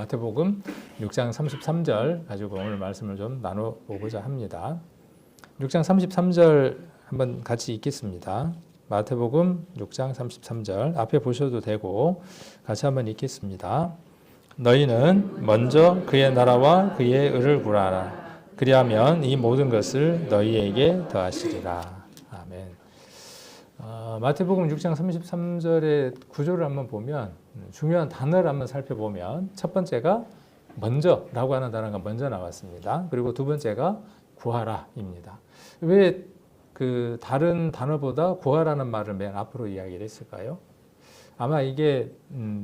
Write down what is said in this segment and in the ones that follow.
마태복음 6장 33절 가지고 오늘 말씀을 좀 나눠보고자 합니다. 6장 33절 한번 같이 읽겠습니다. 마태복음 6장 33절 앞에 보셔도 되고 같이 한번 읽겠습니다. 너희는 먼저 그의 나라와 그의 의를 구하라. 그리하면 이 모든 것을 너희에게 더하시리라. 아멘. 마태복음 6장 33절의 구조를 한번 보면 중요한 단어를 한번 살펴보면 첫 번째가 먼저라고 하는 단어가 먼저 나왔습니다. 그리고 두 번째가 구하라입니다. 왜 그 다른 단어보다 구하라는 말을 맨 앞으로 이야기를 했을까요? 아마 이게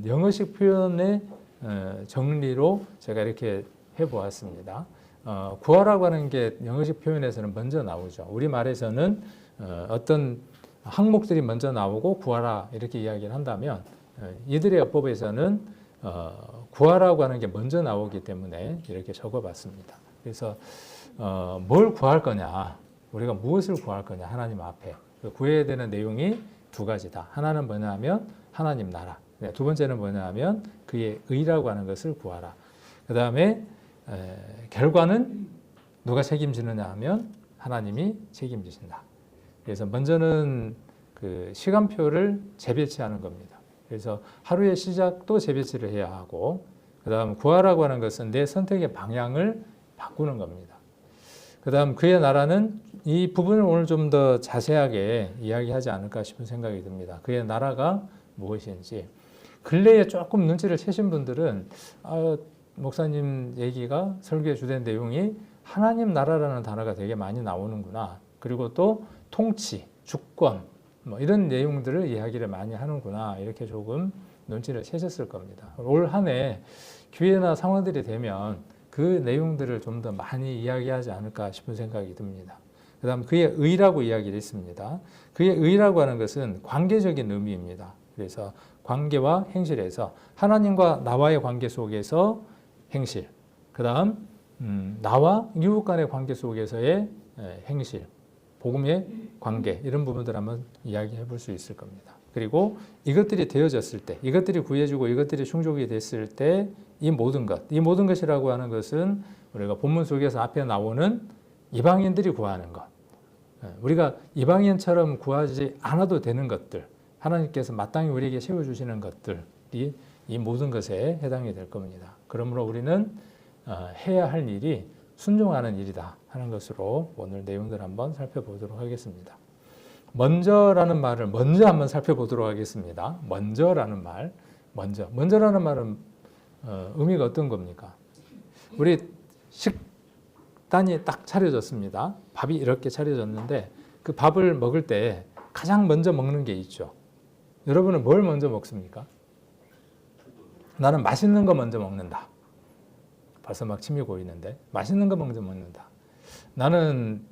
영어식 표현의 정리로 제가 이렇게 해보았습니다. 구하라고 하는 게 영어식 표현에서는 먼저 나오죠. 우리말에서는 어떤 항목들이 먼저 나오고 구하라 이렇게 이야기를 한다면 이들의 어법에서는 구하라고 하는 게 먼저 나오기 때문에 이렇게 적어봤습니다. 그래서 뭘 구할 거냐, 우리가 무엇을 구할 거냐 하나님 앞에 구해야 되는 내용이 두 가지다. 하나는 뭐냐 하면 하나님 나라, 두 번째는 뭐냐 하면 그의 의라고 하는 것을 구하라. 그 다음에 결과는 누가 책임지느냐 하면 하나님이 책임지신다. 그래서 먼저는 그 시간표를 재배치하는 겁니다. 그래서 하루의 시작도 재배치를 해야 하고, 그 다음 구하라고 하는 것은 내 선택의 방향을 바꾸는 겁니다. 그 다음 그의 나라는 이 부분을 오늘 좀 더 자세하게 이야기하지 않을까 싶은 생각이 듭니다. 그의 나라가 무엇인지. 근래에 조금 눈치를 채신 분들은 목사님 얘기가 설교에 주된 내용이 하나님 나라라는 단어가 되게 많이 나오는구나. 그리고 또 통치, 주권 뭐 이런 내용들을 이야기를 많이 하는구나. 이렇게 조금 눈치를 채셨을 겁니다. 올 한 해 기회나 상황들이 되면 그 내용들을 좀 더 많이 이야기하지 않을까 싶은 생각이 듭니다. 그 다음 그의 의라고 이야기를 했습니다. 그의 의라고 하는 것은 관계적인 의미입니다. 그래서 관계와 행실에서 하나님과 나와의 관계 속에서 행실, 그 다음 나와 이웃 간의 관계 속에서의 행실, 복음의 관계, 이런 부분들 한번 이야기해 볼 수 있을 겁니다. 그리고 이것들이 되어졌을 때, 이것들이 구해지고 이것들이 충족이 됐을 때 이 모든 것이라고 하는 것은 우리가 본문 속에서 앞에 나오는 이방인들이 구하는 것, 우리가 이방인처럼 구하지 않아도 되는 것들, 하나님께서 마땅히 우리에게 세워주시는 것들이 이 모든 것에 해당이 될 겁니다. 그러므로 우리는 해야 할 일이 순종하는 일이다 하는 것으로 오늘 내용들 한번 살펴보도록 하겠습니다. 먼저라는 말을 먼저 한번 살펴보도록 하겠습니다. 먼저라는 말, 먼저라는 말은 의미가 어떤 겁니까? 우리 식단이 딱 차려졌습니다. 밥이 이렇게 차려졌는데 그 밥을 먹을 때 가장 먼저 먹는 게 있죠. 여러분은 뭘 먼저 먹습니까? 나는 맛있는 거 먼저 먹는다. 벌써 막 침이 고이는데 맛있는 거 먼저 먹는다. 나는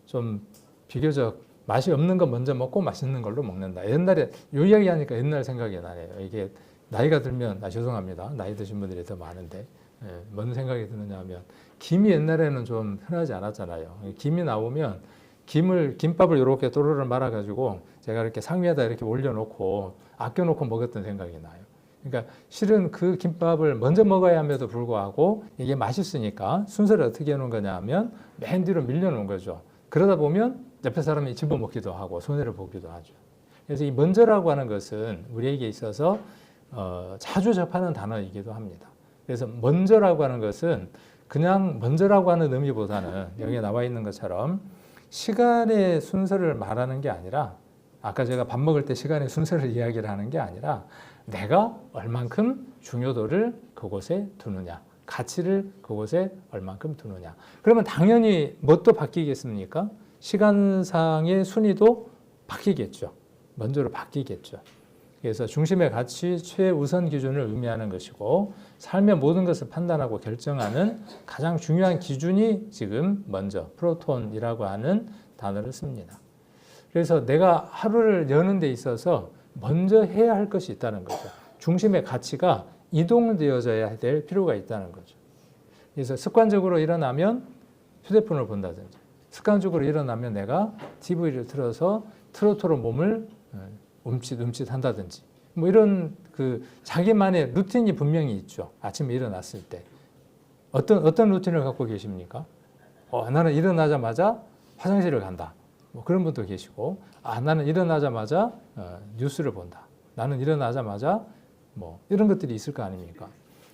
좀 비교적 맛이 없는 거 먼저 먹고 맛있는 걸로 먹는다. 옛날에 요 이야기 하니까 옛날 생각이 나네요. 이게 나이가 들면 죄송합니다. 나이 드신 분들이 더 많은데 뭔 생각이 드느냐 하면 김이 옛날에는 좀 흔하지 않았잖아요. 김이 나오면 김밥을 이렇게 또르르 말아가지고 제가 이렇게 상위에다 이렇게 올려놓고 아껴놓고 먹었던 생각이 나요. 그러니까 실은 그 김밥을 먼저 먹어야 함에도 불구하고 이게 맛있으니까 순서를 어떻게 해놓은 거냐 하면 맨 뒤로 밀려놓은 거죠. 그러다 보면 옆에 사람이 집어먹기도 하고 손해를 보기도 하죠. 그래서 이 먼저라고 하는 것은 우리에게 있어서 자주 접하는 단어이기도 합니다. 그래서 먼저라고 하는 것은 그냥 먼저라고 하는 의미보다는 여기에 나와 있는 것처럼 시간의 순서를 말하는 게 아니라, 아까 제가 밥 먹을 때 시간의 순서를 이야기를 하는 게 아니라 내가 얼만큼 중요도를 그곳에 두느냐, 가치를 그곳에 얼만큼 두느냐. 그러면 당연히 뭣도 바뀌겠습니까? 시간상의 순위도 바뀌겠죠. 먼저로 바뀌겠죠. 그래서 중심의 가치, 최우선 기준을 의미하는 것이고 삶의 모든 것을 판단하고 결정하는 가장 중요한 기준이 지금 먼저 프로톤이라고 하는 단어를 씁니다. 그래서 내가 하루를 여는 데 있어서 먼저 해야 할 것이 있다는 거죠. 중심의 가치가 이동되어져야 될 필요가 있다는 거죠. 그래서 습관적으로 일어나면 휴대폰을 본다든지, 습관적으로 일어나면 내가 TV를 틀어서 트로트로 몸을 움찔움찔 한다든지, 뭐 이런 그 자기만의 루틴이 분명히 있죠. 아침에 일어났을 때 어떤 루틴을 갖고 계십니까? 나는 일어나자마자 화장실을 간다. 뭐 그런 분도 계시고, 나는 일어나자마자 뉴스를 본다. 나는 일어나자마자 뭐 이런 것들이 있을 거 아닙니까?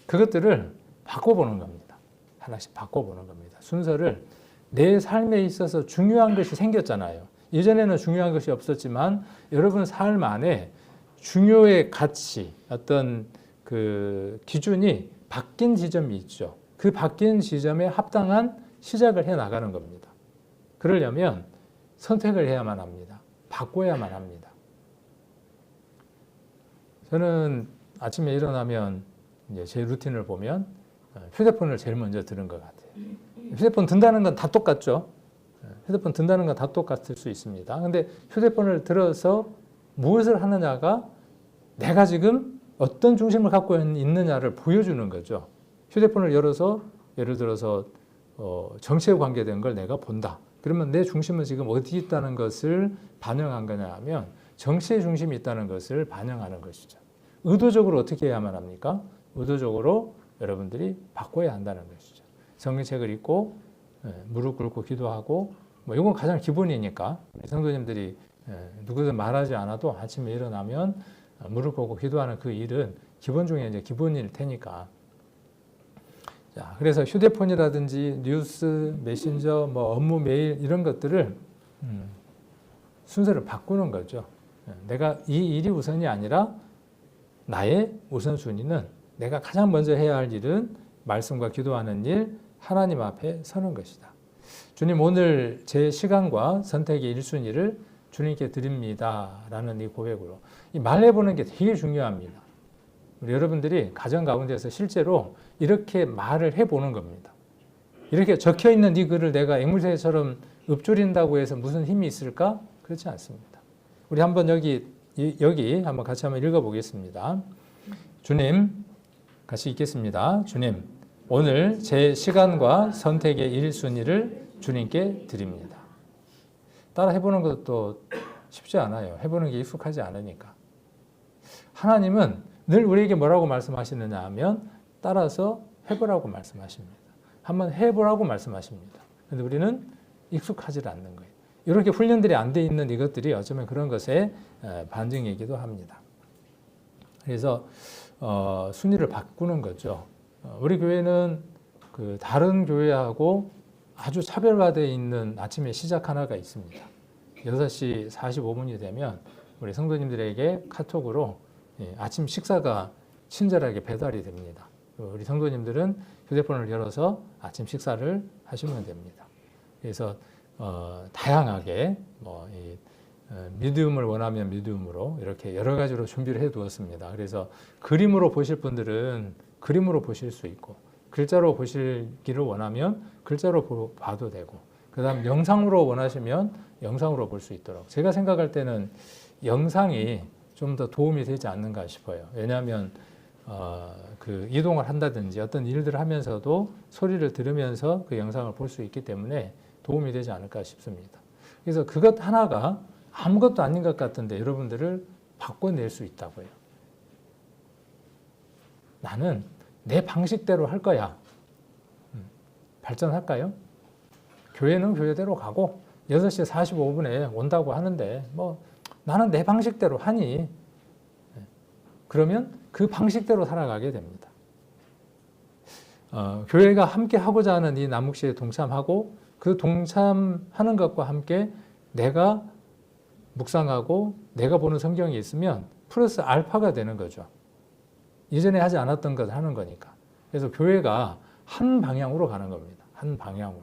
그것들을 바꿔보는 겁니다. 하나씩 바꿔보는 겁니다. 순서를 내 삶에 있어서 중요한 것이 생겼잖아요. 예전에는 중요한 것이 없었지만 여러분 삶 안에 중요의 가치, 어떤 그 기준이 바뀐 지점이 있죠. 그 바뀐 지점에 합당한 시작을 해 나가는 겁니다. 그러려면 선택을 해야만 합니다. 바꿔야만 합니다. 저는 아침에 일어나면 이제 제 루틴을 보면 휴대폰을 제일 먼저 드는 것 같아요. 휴대폰 든다는 건 다 똑같죠. 휴대폰 든다는 건 다 똑같을 수 있습니다. 근데 휴대폰을 들어서 무엇을 하느냐가 내가 지금 어떤 중심을 갖고 있느냐를 보여주는 거죠. 휴대폰을 열어서 예를 들어서 정치에 관계된 걸 내가 본다. 그러면 내 중심은 지금 어디 있다는 것을 반영한 거냐 하면 정치의 중심이 있다는 것을 반영하는 것이죠. 의도적으로 어떻게 해야만 합니까? 의도적으로 여러분들이 바꿔야 한다는 것이죠. 성경책을 읽고 무릎 꿇고 기도하고 뭐 이건 가장 기본이니까 성도님들이 누구든 말하지 않아도 아침에 일어나면 무릎 꿇고 기도하는 그 일은 기본 중에 이제 기본일 테니까. 자, 그래서 휴대폰이라든지 뉴스, 메신저, 뭐 업무 메일 이런 것들을 순서를 바꾸는 거죠. 내가 이 일이 우선이 아니라 나의 우선순위는 내가 가장 먼저 해야 할 일은 말씀과 기도하는 일, 하나님 앞에 서는 것이다. 주님, 오늘 제 시간과 선택의 1순위를 주님께 드립니다. 라는 이 고백으로. 이 말해보는 게 되게 중요합니다. 우리 여러분들이 가정 가운데서 실제로 이렇게 말을 해보는 겁니다. 이렇게 적혀있는 이 글을 내가 앵무새처럼 읊조린다고 해서 무슨 힘이 있을까? 그렇지 않습니다. 우리 한번 여기 한번 같이 한번 읽어보겠습니다. 주님, 같이 읽겠습니다. 주님, 오늘 제 시간과 선택의 1순위를 주님께 드립니다. 따라 해보는 것도 쉽지 않아요. 해보는 게 익숙하지 않으니까. 하나님은 늘 우리에게 뭐라고 말씀하시느냐 하면 따라서 해보라고 말씀하십니다. 한번 해보라고 말씀하십니다. 그런데 우리는 익숙하지 않는 거예요. 이렇게 훈련들이 안 돼 있는 이것들이 어쩌면 그런 것의 반증이기도 합니다. 그래서 순위를 바꾸는 거죠. 우리 교회는 그 다른 교회하고 아주 차별화되어 있는 아침의 시작 하나가 있습니다. 6시 45분이 되면 우리 성도님들에게 카톡으로 아침 식사가 친절하게 배달이 됩니다. 우리 성도님들은 휴대폰을 열어서 아침 식사를 하시면 됩니다. 그래서 다양하게 미디움을 원하면 미디움으로 이렇게 여러 가지로 준비를 해 두었습니다. 그래서 그림으로 보실 분들은 그림으로 보실 수 있고 글자로 보시기를 원하면 글자로 봐도 되고 그 다음 영상으로 원하시면 영상으로 볼 수 있도록 제가 생각할 때는 영상이 좀 더 도움이 되지 않는가 싶어요. 왜냐하면 그 이동을 한다든지 어떤 일들을 하면서도 소리를 들으면서 그 영상을 볼 수 있기 때문에 도움이 되지 않을까 싶습니다. 그래서 그것 하나가 아무것도 아닌 것 같은데 여러분들을 바꿔낼 수 있다고요. 나는 내 방식대로 할 거야. 발전할까요? 교회는 교회대로 가고 6시 45분에 온다고 하는데 뭐 나는 내 방식대로 하니 그러면 그 방식대로 살아가게 됩니다. 교회가 함께 하고자 하는 이 남욱시에 동참하고 그 동참하는 것과 함께 내가 묵상하고 내가 보는 성경이 있으면 플러스 알파가 되는 거죠. 이전에 하지 않았던 것을 하는 거니까. 그래서 교회가 한 방향으로 가는 겁니다. 한 방향으로.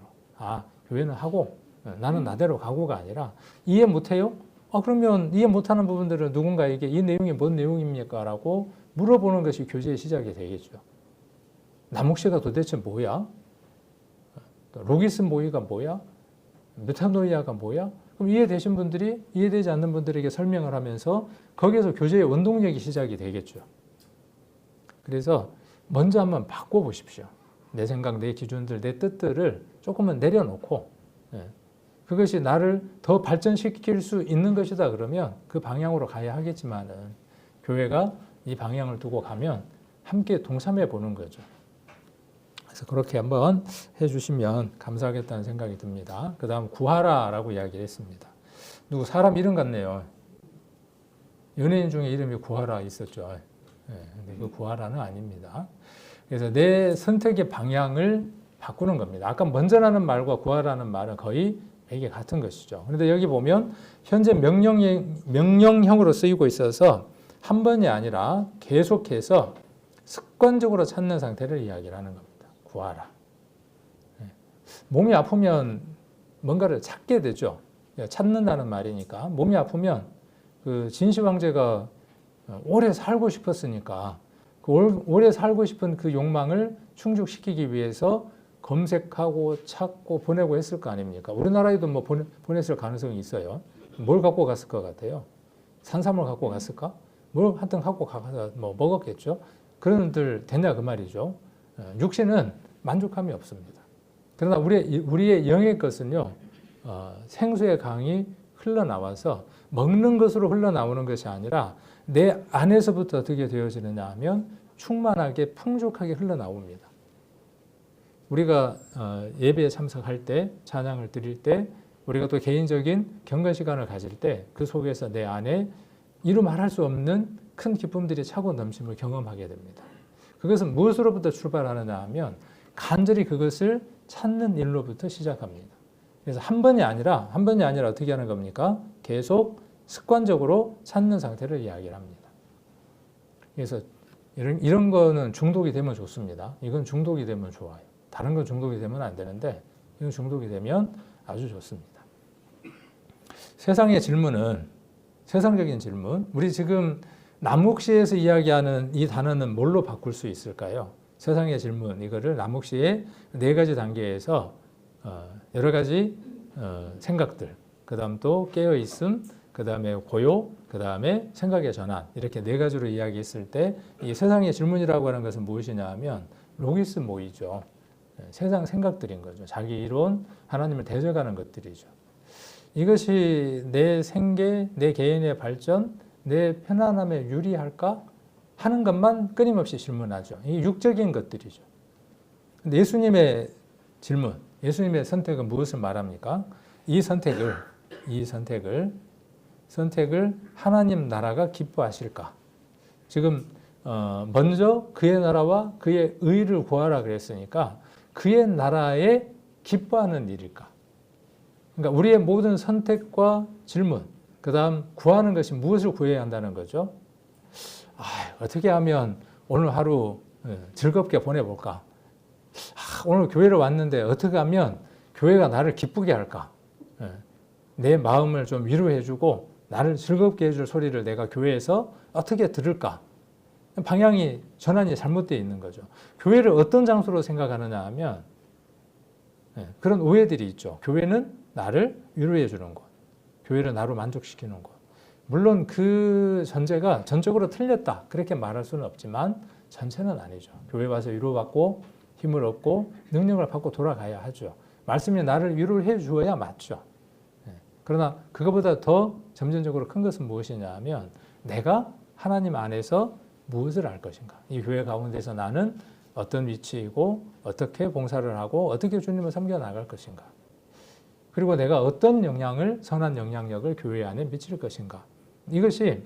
교회는 하고 나는 나대로 가고가 아니라 이해 못해요? 그러면 이해 못하는 부분들은 누군가에게 이 내용이 뭔 내용입니까? 라고 물어보는 것이 교제의 시작이 되겠죠. 남욱시가 도대체 뭐야? 로기스 모의가 뭐야? 메타노이아가 뭐야? 그럼 이해되신 분들이 이해되지 않는 분들에게 설명을 하면서 거기에서 교제의 원동력이 시작이 되겠죠. 그래서 먼저 한번 바꿔보십시오. 내 생각, 내 기준들, 내 뜻들을 조금은 내려놓고 그것이 나를 더 발전시킬 수 있는 것이다 그러면 그 방향으로 가야 하겠지만은 교회가 이 방향을 두고 가면 함께 동참해 보는 거죠. 그래서 그렇게 한번 해주시면 감사하겠다는 생각이 듭니다. 그 다음 구하라라고 이야기를 했습니다. 누구 사람 이름 같네요. 연예인 중에 이름이 구하라 있었죠. 근데 그 구하라는 아닙니다. 그래서 내 선택의 방향을 바꾸는 겁니다. 아까 먼저라는 말과 구하라는 말은 거의 이게 같은 것이죠. 그런데 여기 보면 현재 명령형으로 쓰이고 있어서 한 번이 아니라 계속해서 습관적으로 찾는 상태를 이야기를 하는 겁니다. 구하라. 몸이 아프면 뭔가를 찾게 되죠. 찾는다는 말이니까. 몸이 아프면 그 진시 황제가 오래 살고 싶었으니까 그 오래 살고 싶은 그 욕망을 충족시키기 위해서 검색하고 찾고 보내고 했을 거 아닙니까? 우리나라에도 뭐 보냈을 가능성이 있어요. 뭘 갖고 갔을 것 같아요? 산삼을 갖고 갔을까? 뭘 하여튼 갖고 가서 뭐 먹었겠죠. 그런 들 됐냐 그 말이죠. 육신은 만족함이 없습니다. 그러나 우리의 영의 것은요, 생수의 강이 흘러나와서 먹는 것으로 흘러나오는 것이 아니라 내 안에서부터 어떻게 되어지느냐 하면 충만하게 풍족하게 흘러나옵니다. 우리가 예배에 참석할 때, 찬양을 드릴 때, 우리가 또 개인적인 경건 시간을 가질 때 그 속에서 내 안에 이루 말할 수 없는 큰 기쁨들이 차고 넘침을 경험하게 됩니다. 그것은 무엇으로부터 출발하느냐 하면 간절히 그것을 찾는 일로부터 시작합니다. 그래서 한 번이 아니라 어떻게 하는 겁니까? 계속 습관적으로 찾는 상태를 이야기를 합니다. 그래서 이런 거는 중독이 되면 좋습니다. 이건 중독이 되면 좋아요. 다른 건 중독이 되면 안 되는데 이건 중독이 되면 아주 좋습니다. 세상적인 질문. 우리 지금 남욱시에서 이야기하는 이 단어는 뭘로 바꿀 수 있을까요? 세상의 질문, 이거를 남욱시의 4가지 단계에서 여러 가지 생각들, 그 다음 또 깨어있음, 그 다음에 고요, 그 다음에 생각의 전환, 이렇게 4가지로 이야기했을 때 이 세상의 질문이라고 하는 것은 무엇이냐 하면 로기스 모이죠. 세상 생각들인 거죠. 자기 이론, 하나님을 대적하는 것들이죠. 이것이 내 생계, 내 개인의 발전, 내 편안함에 유리할까 하는 것만 끊임없이 질문하죠. 이 육적인 것들이죠. 근데 예수님의 질문, 예수님의 선택은 무엇을 말합니까? 이 선택을 하나님 나라가 기뻐하실까? 지금 먼저 그의 나라와 그의 의를 구하라 그랬으니까 그의 나라에 기뻐하는 일일까? 그러니까 우리의 모든 선택과 질문, 그 다음 구하는 것이 무엇을 구해야 한다는 거죠? 어떻게 하면 오늘 하루 즐겁게 보내볼까? 오늘 교회를 왔는데 어떻게 하면 교회가 나를 기쁘게 할까? 내 마음을 좀 위로해주고 나를 즐겁게 해줄 소리를 내가 교회에서 어떻게 들을까? 방향이 전환이 잘못되어 있는 거죠. 교회를 어떤 장소로 생각하느냐 하면 그런 오해들이 있죠. 교회는 나를 위로해 주는 곳, 교회를 나로 만족시키는 곳. 물론 그 전제가 전적으로 틀렸다 그렇게 말할 수는 없지만 전체는 아니죠. 교회 와서 위로받고 힘을 얻고 능력을 받고 돌아가야 하죠. 말씀이 나를 위로해 주어야 맞죠. 그러나 그것보다 더 점진적으로 큰 것은 무엇이냐 하면 내가 하나님 안에서 무엇을 할 것인가. 이 교회 가운데서 나는 어떤 위치이고 어떻게 봉사를 하고 어떻게 주님을 섬겨 나갈 것인가. 그리고 내가 어떤 선한 영향력을 교회 안에 미칠 것인가. 이것이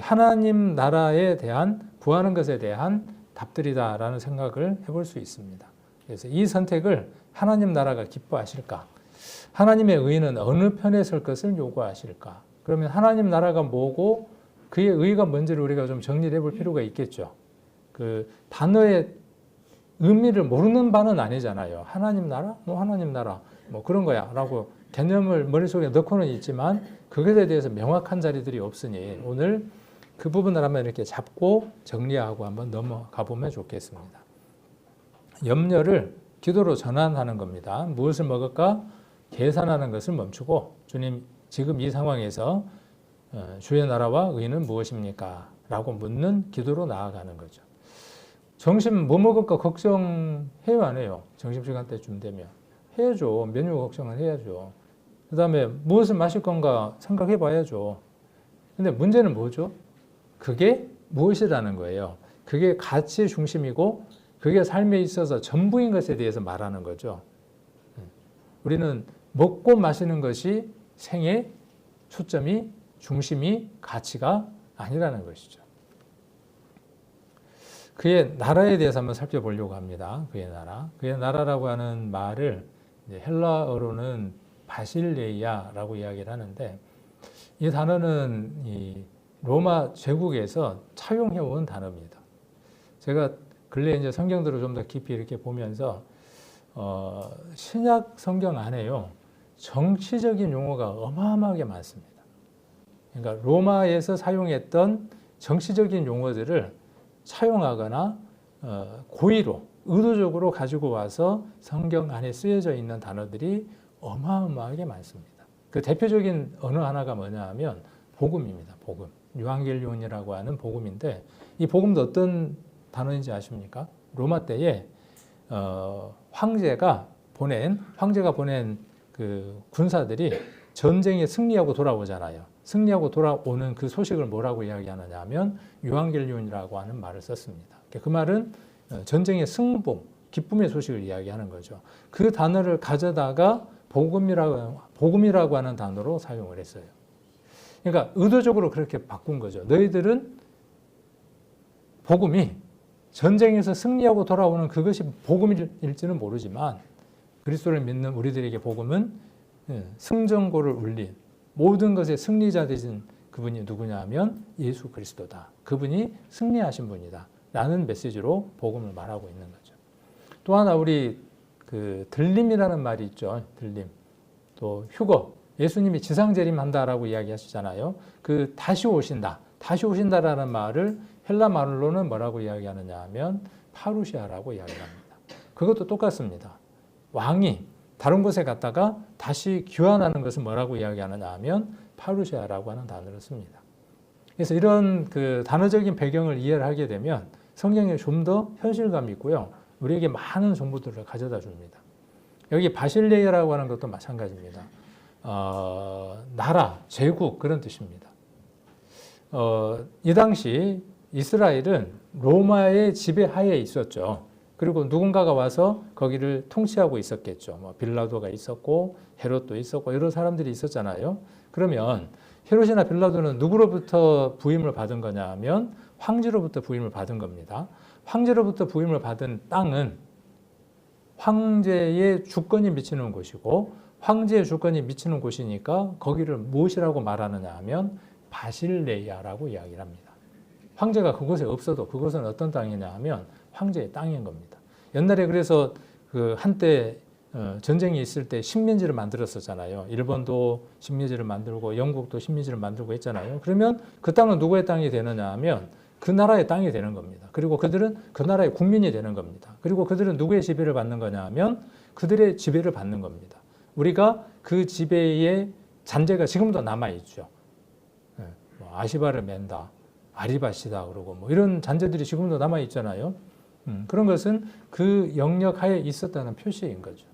하나님 나라에 대한 구하는 것에 대한 답들이다라는 생각을 해볼 수 있습니다. 그래서 이 선택을 하나님 나라가 기뻐하실까? 하나님의 의는 어느 편에 설 것을 요구하실까? 그러면 하나님 나라가 뭐고 그의 의가 뭔지를 우리가 좀 정리를 해볼 필요가 있겠죠. 그 단어의 의미를 모르는 바는 아니잖아요. 하나님 나라? 하나님 나라. 그런 거야. 라고 개념을 머릿속에 넣고는 있지만 그것에 대해서 명확한 자리들이 없으니 오늘 그 부분을 한번 이렇게 잡고 정리하고 한번 넘어가 보면 좋겠습니다. 염려를 기도로 전환하는 겁니다. 무엇을 먹을까? 계산하는 것을 멈추고 주님 지금 이 상황에서 주의 나라와 의는 무엇입니까? 라고 묻는 기도로 나아가는 거죠. 점심 뭐 먹을까 걱정해요 안 해요? 점심시간 때쯤 되면 해야죠. 메뉴 걱정을 해야죠. 그 다음에 무엇을 마실 건가 생각해 봐야죠. 근데 문제는 뭐죠? 그게 무엇이라는 거예요. 그게 가치의 중심이고 그게 삶에 있어서 전부인 것에 대해서 말하는 거죠. 우리는 먹고 마시는 것이 생의 초점이 중심이 가치가 아니라는 것이죠. 그의 나라에 대해서 한번 살펴보려고 합니다. 그의 나라. 그의 나라라고 하는 말을 헬라어로는 바실레이아라고 이야기를 하는데 이 단어는 이 로마 제국에서 차용해온 단어입니다. 제가 근래 이제 성경들을 좀 더 깊이 이렇게 보면서 신약 성경 안에요 정치적인 용어가 어마어마하게 많습니다. 그러니까 로마에서 사용했던 정치적인 용어들을 차용하거나 고의로 의도적으로 가지고 와서 성경 안에 쓰여져 있는 단어들이 어마어마하게 많습니다. 그 대표적인 언어 하나가 뭐냐 하면 복음입니다. 복음. 유앙겔리온이라고 하는 복음인데 이 복음도 어떤 단어인지 아십니까? 로마 때에 황제가 보낸 그 군사들이 전쟁에 승리하고 돌아오잖아요. 승리하고 돌아오는 그 소식을 뭐라고 이야기하느냐 하면 유앙겔리온이라고 하는 말을 썼습니다. 그 말은 전쟁의 승복, 기쁨의 소식을 이야기하는 거죠. 그 단어를 가져다가 복음이라고 하는 단어로 사용을 했어요. 그러니까 의도적으로 그렇게 바꾼 거죠. 너희들은 복음이 전쟁에서 승리하고 돌아오는 그것이 복음일지는 모르지만 그리스도를 믿는 우리들에게 복음은 승전고를 울린 모든 것의 승리자 되신 그분이 누구냐 하면 예수 그리스도다. 그분이 승리하신 분이다. 라는 메시지로 복음을 말하고 있는 거죠. 또 하나 우리 그 들림이라는 말이 있죠. 들림. 또 휴거. 예수님이 지상재림한다라고 이야기하시잖아요. 그 다시 오신다. 다시 오신다라는 말을 헬라 말로는 뭐라고 이야기하느냐 하면 파루시아라고 이야기합니다. 그것도 똑같습니다. 왕이 다른 곳에 갔다가 다시 귀환하는 것은 뭐라고 이야기하느냐 하면 파루시아라고 하는 단어를 씁니다. 그래서 이런 그 단어적인 배경을 이해를 하게 되면 성경에 좀 더 현실감이 있고요. 우리에게 많은 정보들을 가져다 줍니다. 여기 바실레이라고 하는 것도 마찬가지입니다. 나라, 제국 그런 뜻입니다. 이 당시 이스라엘은 로마의 지배하에 있었죠. 그리고 누군가가 와서 거기를 통치하고 있었겠죠. 뭐 빌라도가 있었고 헤롯도 있었고 여러 사람들이 있었잖아요. 그러면 헤롯이나 빌라도는 누구로부터 부임을 받은 거냐 하면 황제로부터 부임을 받은 겁니다. 황제로부터 부임을 받은 땅은 황제의 주권이 미치는 곳이고 황제의 주권이 미치는 곳이니까 거기를 무엇이라고 말하느냐 하면 바실레이아라고 이야기를 합니다. 황제가 그곳에 없어도 그곳은 어떤 땅이냐 하면 황제의 땅인 겁니다. 옛날에 그래서 그 한때 전쟁이 있을 때 식민지를 만들었었잖아요. 일본도 식민지를 만들고 영국도 식민지를 만들고 했잖아요. 그러면 그 땅은 누구의 땅이 되느냐 하면 그 나라의 땅이 되는 겁니다. 그리고 그들은 그 나라의 국민이 되는 겁니다. 그리고 그들은 누구의 지배를 받는 거냐 하면 그들의 지배를 받는 겁니다. 우리가 그 지배의 잔재가 지금도 남아있죠. 아시바를 맨다, 아리바시다 그러고 뭐 이런 잔재들이 지금도 남아있잖아요. 그런 것은 그 영역 하에 있었다는 표시인 거죠.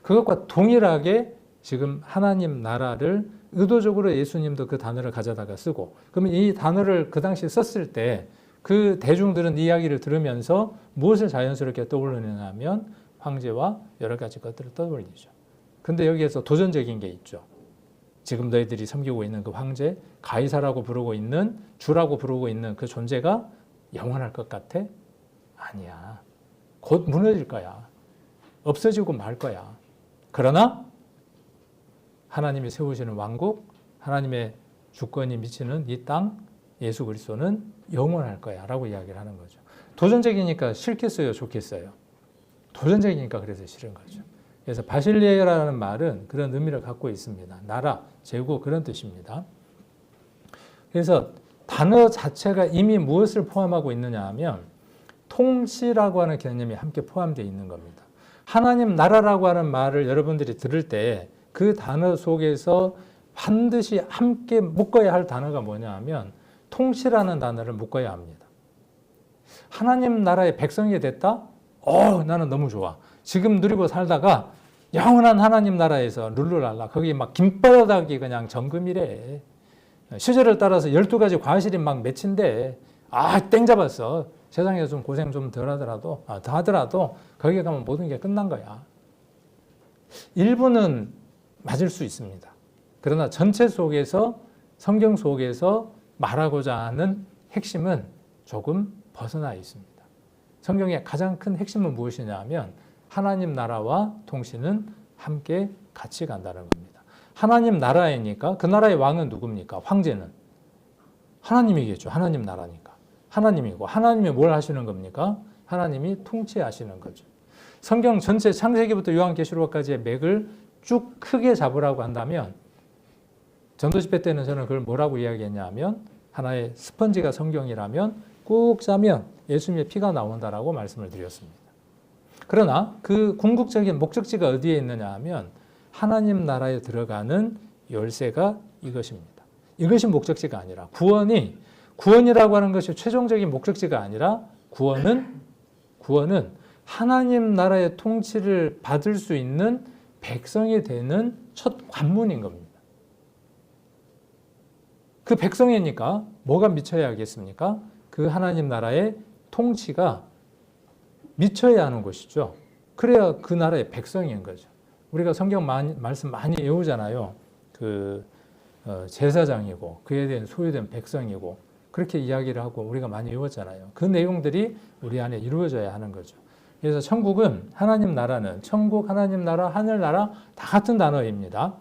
그것과 동일하게 지금 하나님 나라를 의도적으로 예수님도 그 단어를 가져다가 쓰고 그러면 이 단어를 그 당시에 썼을 때 그 대중들은 이야기를 들으면서 무엇을 자연스럽게 떠올리느냐 하면 황제와 여러 가지 것들을 떠올리죠. 근데 여기에서 도전적인 게 있죠. 지금 너희들이 섬기고 있는 그 황제, 가이사라고 부르고 있는 주라고 부르고 있는 그 존재가 영원할 것 같아? 아니야. 곧 무너질 거야. 없어지고 말 거야. 그러나 하나님이 세우시는 왕국, 하나님의 주권이 미치는 이 땅, 예수 그리스도는 영원할 거야 라고 이야기를 하는 거죠. 도전적이니까 싫겠어요? 좋겠어요? 도전적이니까 그래서 싫은 거죠. 그래서 바실레이아라는 말은 그런 의미를 갖고 있습니다. 나라, 제국 그런 뜻입니다. 그래서 단어 자체가 이미 무엇을 포함하고 있느냐 하면 통치라고 하는 개념이 함께 포함되어 있는 겁니다. 하나님 나라라고 하는 말을 여러분들이 들을 때 그 단어 속에서 반드시 함께 묶어야 할 단어가 뭐냐 하면 통치라는 단어를 묶어야 합니다. 하나님 나라의 백성이 됐다? 나는 너무 좋아. 지금 누리고 살다가 영원한 하나님 나라에서 룰루랄라 거기 막 김바닥이 그냥 정금이래. 시절을 따라서 12가지 과실이 막 맺힌데 땡 잡았어. 세상에서 좀 고생 좀 더 하더라도 거기에 가면 모든 게 끝난 거야. 일부는 맞을 수 있습니다. 그러나 전체 속에서 성경 속에서 말하고자 하는 핵심은 조금 벗어나 있습니다. 성경의 가장 큰 핵심은 무엇이냐 하면 하나님 나라와 통치는 함께 같이 간다는 겁니다. 하나님 나라이니까 그 나라의 왕은 누굽니까? 황제는 하나님이겠죠. 하나님 나라니까. 하나님이고 하나님이 뭘 하시는 겁니까? 하나님이 통치하시는 거죠. 성경 전체 창세기부터 요한계시록까지의 맥을 쭉 크게 잡으라고 한다면 전도 집회 때는 저는 그걸 뭐라고 이야기했냐 하면 하나의 스펀지가 성경이라면 꾹 짜면 예수님의 피가 나온다라고 말씀을 드렸습니다. 그러나 그 궁극적인 목적지가 어디에 있느냐 하면 하나님 나라에 들어가는 열쇠가 이것입니다. 이것이 목적지가 아니라 구원이라고 하는 것이 최종적인 목적지가 아니라 구원은 하나님 나라의 통치를 받을 수 있는 백성이 되는 첫 관문인 겁니다. 그 백성이니까 뭐가 미쳐야겠습니까? 그 하나님 나라의 통치가 미쳐야 하는 것이죠. 그래야 그 나라의 백성인 거죠. 우리가 성경 말씀 많이 외우잖아요. 제사장이고 그에 대한 소유된 백성이고 그렇게 이야기를 하고 우리가 많이 외웠잖아요. 그 내용들이 우리 안에 이루어져야 하는 거죠. 그래서 천국은 하나님 나라는 천국, 하나님 나라, 하늘나라 다 같은 단어입니다.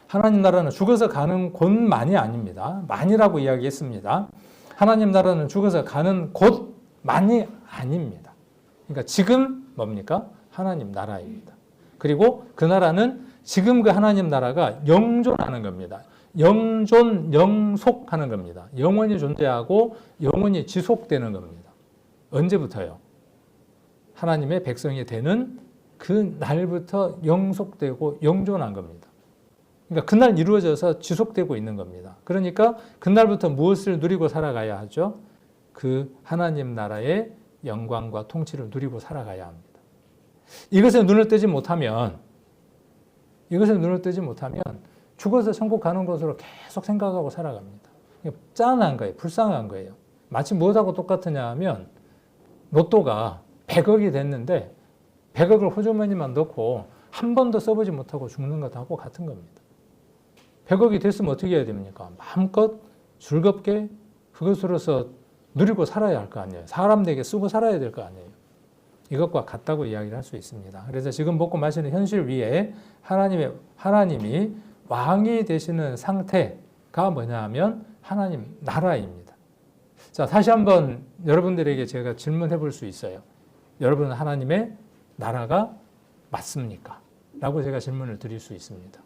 하나님 나라는 죽어서 가는 곳만이 아닙니다. 만이라고 이야기했습니다. 하나님 나라는 죽어서 가는 곳만이 아닙니다. 그러니까 지금 뭡니까? 하나님 나라입니다. 그리고 그 나라는 지금 그 하나님 나라가 영존하는 겁니다. 영속하는 겁니다. 영원히 존재하고 영원히 지속되는 겁니다. 언제부터요? 하나님의 백성이 되는 그 날부터 영속되고 영존한 겁니다. 그러니까 그날 이루어져서 지속되고 있는 겁니다. 그러니까 그날부터 무엇을 누리고 살아가야 하죠? 그 하나님 나라의 영광과 통치를 누리고 살아가야 합니다. 이것에 눈을 뜨지 못하면 죽어서 천국 가는 것으로 계속 생각하고 살아갑니다. 짠한 거예요. 불쌍한 거예요. 마치 무엇하고 똑같으냐 하면 로또가 100억이 됐는데 100억을 호주머니만 넣고 한 번도 써보지 못하고 죽는 것하고 같은 겁니다. 100억이 됐으면 어떻게 해야 됩니까? 마음껏 즐겁게 그것으로서 누리고 살아야 할 거 아니에요. 사람들에게 쓰고 살아야 될 거 아니에요. 이것과 같다고 이야기를 할 수 있습니다. 그래서 지금 먹고 마시는 현실 위에 하나님이 왕이 되시는 상태가 뭐냐 하면 하나님 나라입니다. 자, 다시 한번 여러분들에게 제가 질문해 볼 수 있어요. 여러분은 하나님의 나라가 맞습니까? 라고 제가 질문을 드릴 수 있습니다.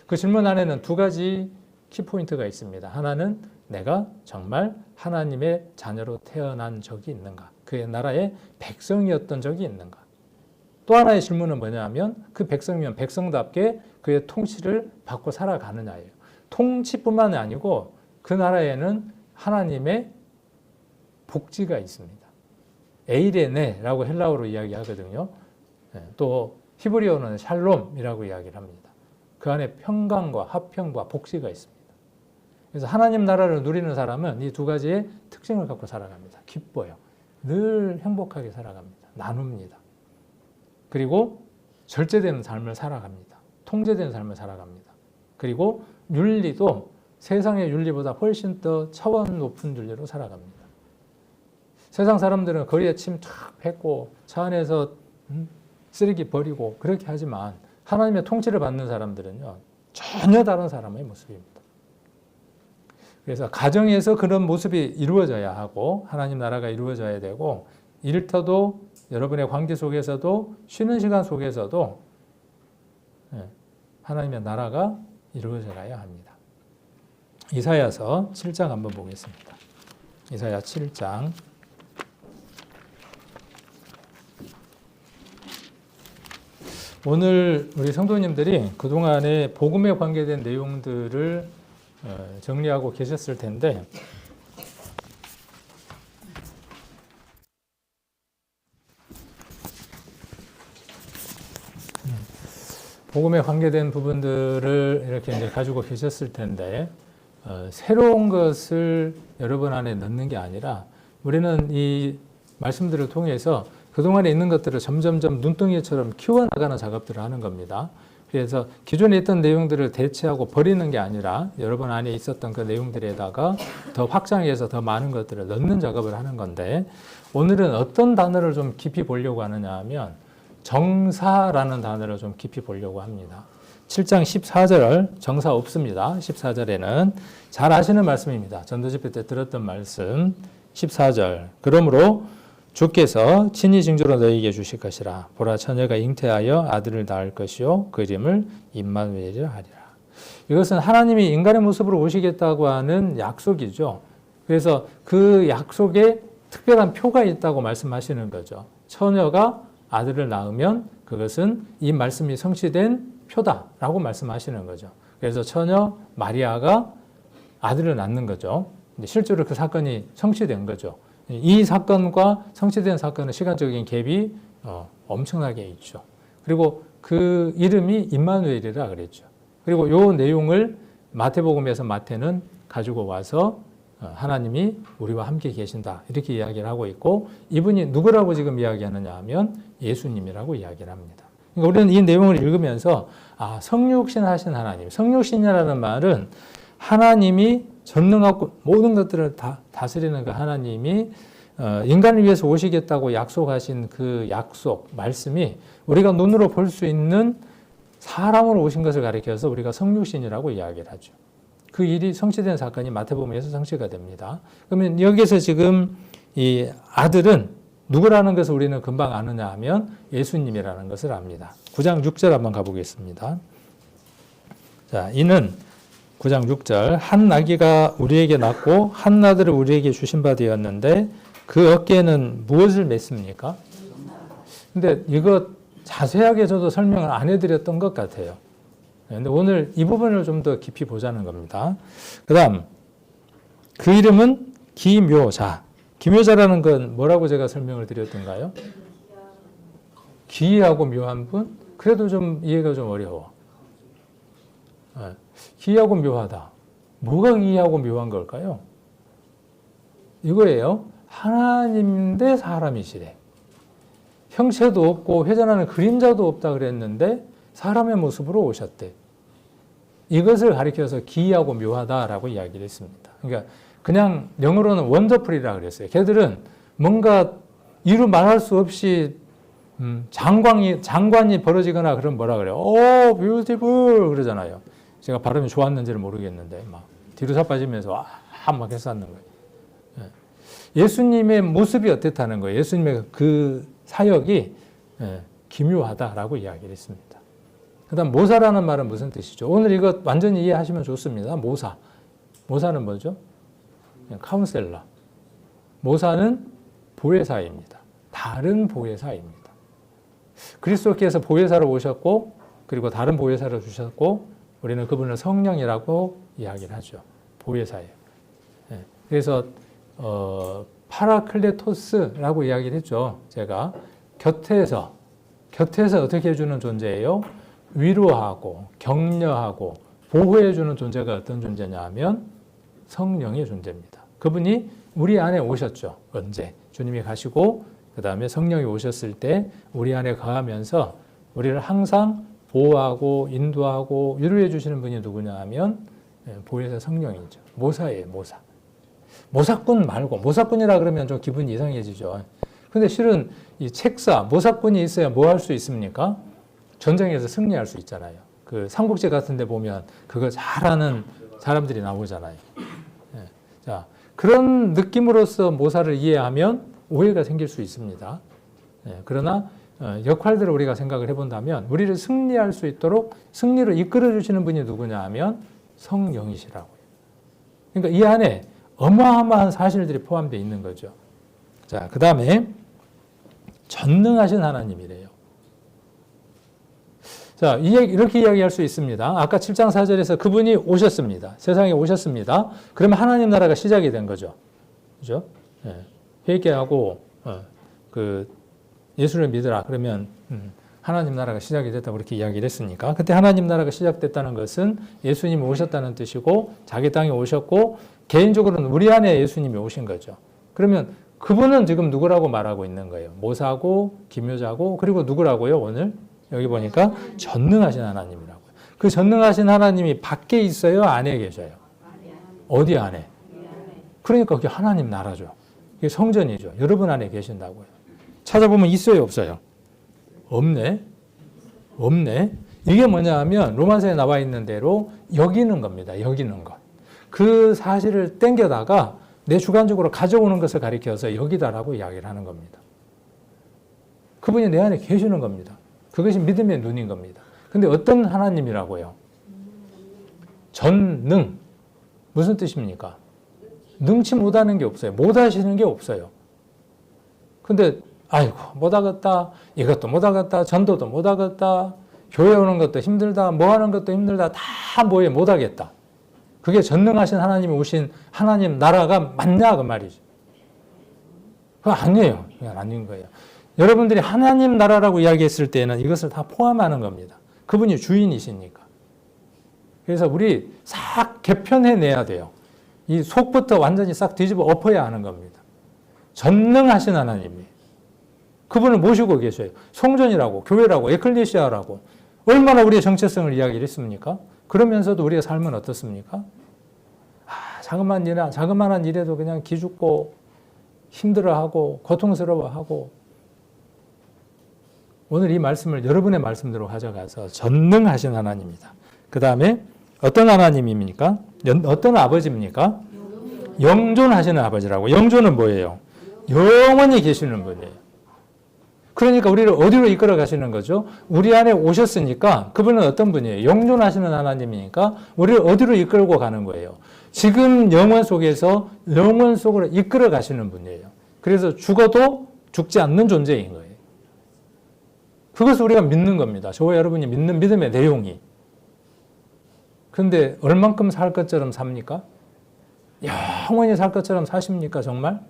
그 질문 안에는 두 가지 키포인트가 있습니다. 하나는 내가 정말 하나님의 자녀로 태어난 적이 있는가? 그의 나라의 백성이었던 적이 있는가? 또 하나의 질문은 뭐냐면 그 백성이면 백성답게 그의 통치를 받고 살아가느냐예요. 통치뿐만이 아니고 그 나라에는 하나님의 복지가 있습니다. 에이레네라고 헬라어로 이야기하거든요. 또 히브리어는 샬롬이라고 이야기를 합니다. 그 안에 평강과 화평과 복지가 있습니다. 그래서 하나님 나라를 누리는 사람은 이 두 가지의 특징을 갖고 살아갑니다. 기뻐요. 늘 행복하게 살아갑니다. 나눕니다. 그리고 절제되는 삶을 살아갑니다. 통제되는 삶을 살아갑니다. 그리고 윤리도 세상의 윤리보다 훨씬 더 차원 높은 윤리로 살아갑니다. 세상 사람들은 거리에 침 탁 뱉고 차 안에서 쓰레기 버리고 그렇게 하지만 하나님의 통치를 받는 사람들은요, 전혀 다른 사람의 모습입니다. 그래서 가정에서 그런 모습이 이루어져야 하고 하나님 나라가 이루어져야 되고 일터도 여러분의 관계 속에서도 쉬는 시간 속에서도 하나님의 나라가 이루어져야 합니다. 이사야서 7장 한번 보겠습니다. 이사야 7장 오늘 우리 성도님들이 그동안에 복음에 관계된 내용들을 정리하고 계셨을 텐데 복음에 관계된 부분들을 이렇게 이제 가지고 계셨을 텐데 새로운 것을 여러분 안에 넣는 게 아니라 우리는 이 말씀들을 통해서 그동안에 있는 것들을 점점점 눈덩이처럼 키워나가는 작업들을 하는 겁니다. 그래서 기존에 있던 내용들을 대체하고 버리는 게 아니라 여러분 안에 있었던 그 내용들에다가 더 확장해서 더 많은 것들을 넣는 작업을 하는 건데, 오늘은 어떤 단어를 좀 깊이 보려고 하느냐 하면 정사라는 단어를 좀 깊이 보려고 합니다. 7장 14절 정사 없습니다. 14절에는 잘 아시는 말씀입니다. 전도집회 때 들었던 말씀 14절. 그러므로 주께서 친히 징조로 너희에게 주실 것이라. 보라, 처녀가 잉태하여 아들을 낳을 것이요 그 이름을 임마누엘이라 하리라. 이것은 하나님이 인간의 모습으로 오시겠다고 하는 약속이죠. 그래서 그 약속에 특별한 표가 있다고 말씀하시는 거죠. 처녀가 아들을 낳으면 그것은 이 말씀이 성취된 표다라고 말씀하시는 거죠. 그래서 처녀 마리아가 아들을 낳는 거죠. 실제로 그 사건이 성취된 거죠. 이 사건과 성취된 사건은 시간적인 갭이 엄청나게 있죠. 그리고 그 이름이 임마누엘이라 그랬죠. 그리고 이 내용을 마태복음에서 마태는 가지고 와서 하나님이 우리와 함께 계신다 이렇게 이야기를 하고 있고, 이분이 누구라고 지금 이야기하느냐 하면 예수님이라고 이야기를 합니다. 그러니까 우리는 이 내용을 읽으면서 성육신 하신 하나님, 성육신이라는 말은 하나님이 전능하고 모든 것들을 다 다스리는 그 하나님이 인간을 위해서 오시겠다고 약속하신 그 약속, 말씀이 우리가 눈으로 볼 수 있는 사람으로 오신 것을 가리켜서 우리가 성육신이라고 이야기를 하죠. 그 일이 성취된 사건이 마태복음에서 성취가 됩니다. 그러면 여기서 지금 이 아들은 누구라는 것을 우리는 금방 아느냐 하면 예수님이라는 것을 압니다. 9장 6절 한번 가보겠습니다. 자, 이는 9장 6절 한 아기가 우리에게 낳고 한 아들을 우리에게 주신 바 되었는데 그 어깨에는 무엇을 맸습니까? 근데 이거 자세하게 저도 설명을 안 해드렸던 것 같아요. 근데 오늘 이 부분을 좀 더 깊이 보자는 겁니다. 그 다음 그 이름은 기묘자. 기묘자라는 건 뭐라고 제가 설명을 드렸던가요? 기이하고 묘한 분? 그래도 좀 이해가 좀 어려워. 기이하고 묘하다. 뭐가 기이하고 묘한 걸까요? 이거예요. 하나님 대 사람이시래. 형체도 없고 회전하는 그림자도 없다 그랬는데 사람의 모습으로 오셨대. 이것을 가리켜서 기이하고 묘하다라고 이야기를 했습니다. 그러니까 그냥 영어로는 원더풀이라 그랬어요. 걔들은 뭔가 이루 말할 수 없이 장관이 벌어지거나 그러면 뭐라 그래요? 오, 뷰티풀 그러잖아요. 제가 발음이 좋았는지는 모르겠는데 막 뒤로 자빠지면서 막 했었는 거예요. 예수님의 모습이 어땠다는 거예요? 예수님의 그 사역이 기묘하다라고 이야기를 했습니다. 그 다음 모사라는 말은 무슨 뜻이죠? 오늘 이거 완전히 이해하시면 좋습니다. 모사는 뭐죠? 카운셀러. 모사는 보혜사입니다. 다른 보혜사입니다. 그리스도께서 보혜사로 오셨고 그리고 다른 보혜사를 주셨고 우리는 그분을 성령이라고 이야기를 하죠. 보혜사예요. 그래서 파라클레토스라고 이야기를 했죠. 제가 곁에서 어떻게 해주는 존재예요? 위로하고 격려하고 보호해주는 존재가 어떤 존재냐 하면 성령의 존재입니다. 그분이 우리 안에 오셨죠. 언제? 주님이 가시고 그 다음에 성령이 오셨을 때 우리 안에 거하면서 우리를 항상 보호하고 인도하고 위로해 주시는 분이 누구냐 하면 보혜사 성령이죠. 모사예요. 모사. 모사꾼 말고, 모사꾼이라 그러면 좀 기분이 이상해지죠. 근데 실은 이 책사, 모사꾼이 있어야 뭐 할 수 있습니까? 전쟁에서 승리할 수 있잖아요. 그 삼국지 같은 데 보면 그거 잘하는 사람들이 나오잖아요. 자, 그런 느낌으로서 모사를 이해하면 오해가 생길 수 있습니다. 그러나 역할들을 우리가 생각을 해본다면 우리를 승리할 수 있도록 승리를 이끌어 주시는 분이 누구냐 하면 성령이시라고요. 그러니까 이 안에 어마어마한 사실들이 포함되어 있는 거죠. 자, 그 다음에 전능하신 하나님이래요. 자, 이렇게 이야기할 수 있습니다. 아까 7장 4절에서 그분이 오셨습니다. 세상에 오셨습니다. 그러면 하나님 나라가 시작이 된 거죠. 그죠? 회개하고 그 예수를 믿으라. 그러면 하나님 나라가 시작이 됐다고 그렇게 이야기를 했으니까 그때 하나님 나라가 시작됐다는 것은 예수님이 오셨다는 뜻이고 자기 땅에 오셨고 개인적으로는 우리 안에 예수님이 오신 거죠. 그러면 그분은 지금 누구라고 말하고 있는 거예요? 모사고 기묘자고 그리고 누구라고요? 오늘 여기 보니까 전능하신 하나님이라고요. 그 전능하신 하나님이 밖에 있어요? 안에 계셔요? 어디 안에? 그러니까 그게 하나님 나라죠. 이게 성전이죠. 여러분 안에 계신다고요. 찾아보면 있어요? 없어요? 없네. 없네. 이게 뭐냐 하면 로마서에 나와 있는 대로 여기는 겁니다. 여기는 것. 그 사실을 땡겨다가 내 주관적으로 가져오는 것을 가리켜서 여기다라고 이야기를 하는 겁니다. 그분이 내 안에 계시는 겁니다. 그것이 믿음의 눈인 겁니다. 근데 어떤 하나님이라고요? 전능. 무슨 뜻입니까? 능치 못하는 게 없어요. 못하시는 게 없어요. 근데 아이고 못하겠다. 이것도 못하겠다. 전도도 못하겠다. 교회 오는 것도 힘들다. 뭐 하는 것도 힘들다. 다 뭐에 못하겠다. 그게 전능하신 하나님이 오신 하나님 나라가 맞냐 그 말이죠. 그거 아니에요. 그건 아닌 거예요. 여러분들이 하나님 나라라고 이야기했을 때는 이것을 다 포함하는 겁니다. 그분이 주인이시니까. 그래서 우리 싹 개편해내야 돼요. 이 속부터 완전히 싹 뒤집어 엎어야 하는 겁니다. 전능하신 하나님이 그분을 모시고 계셔요. 성전이라고 교회라고 에클레시아라고 얼마나 우리의 정체성을 이야기를 했습니까? 그러면서도 우리의 삶은 어떻습니까? 자그마한 일에도 그냥 기죽고 힘들어하고 고통스러워하고 오늘 이 말씀을 여러분의 말씀대로 가져가서 전능하신 하나님입니다. 그 다음에 어떤 하나님입니까? 어떤 아버지입니까? 영존하시는 아버지라고. 영존은 뭐예요? 영원히 계시는 분이에요. 그러니까 우리를 어디로 이끌어 가시는 거죠? 우리 안에 오셨으니까 그분은 어떤 분이에요? 영존하시는 하나님이니까 우리를 어디로 이끌고 가는 거예요? 지금 영원 속에서 영원 속으로 이끌어 가시는 분이에요. 그래서 죽어도 죽지 않는 존재인 거예요. 그것을 우리가 믿는 겁니다. 저와 여러분이 믿는 믿음의 내용이. 그런데 얼만큼 살 것처럼 삽니까? 영원히 살 것처럼 사십니까 정말?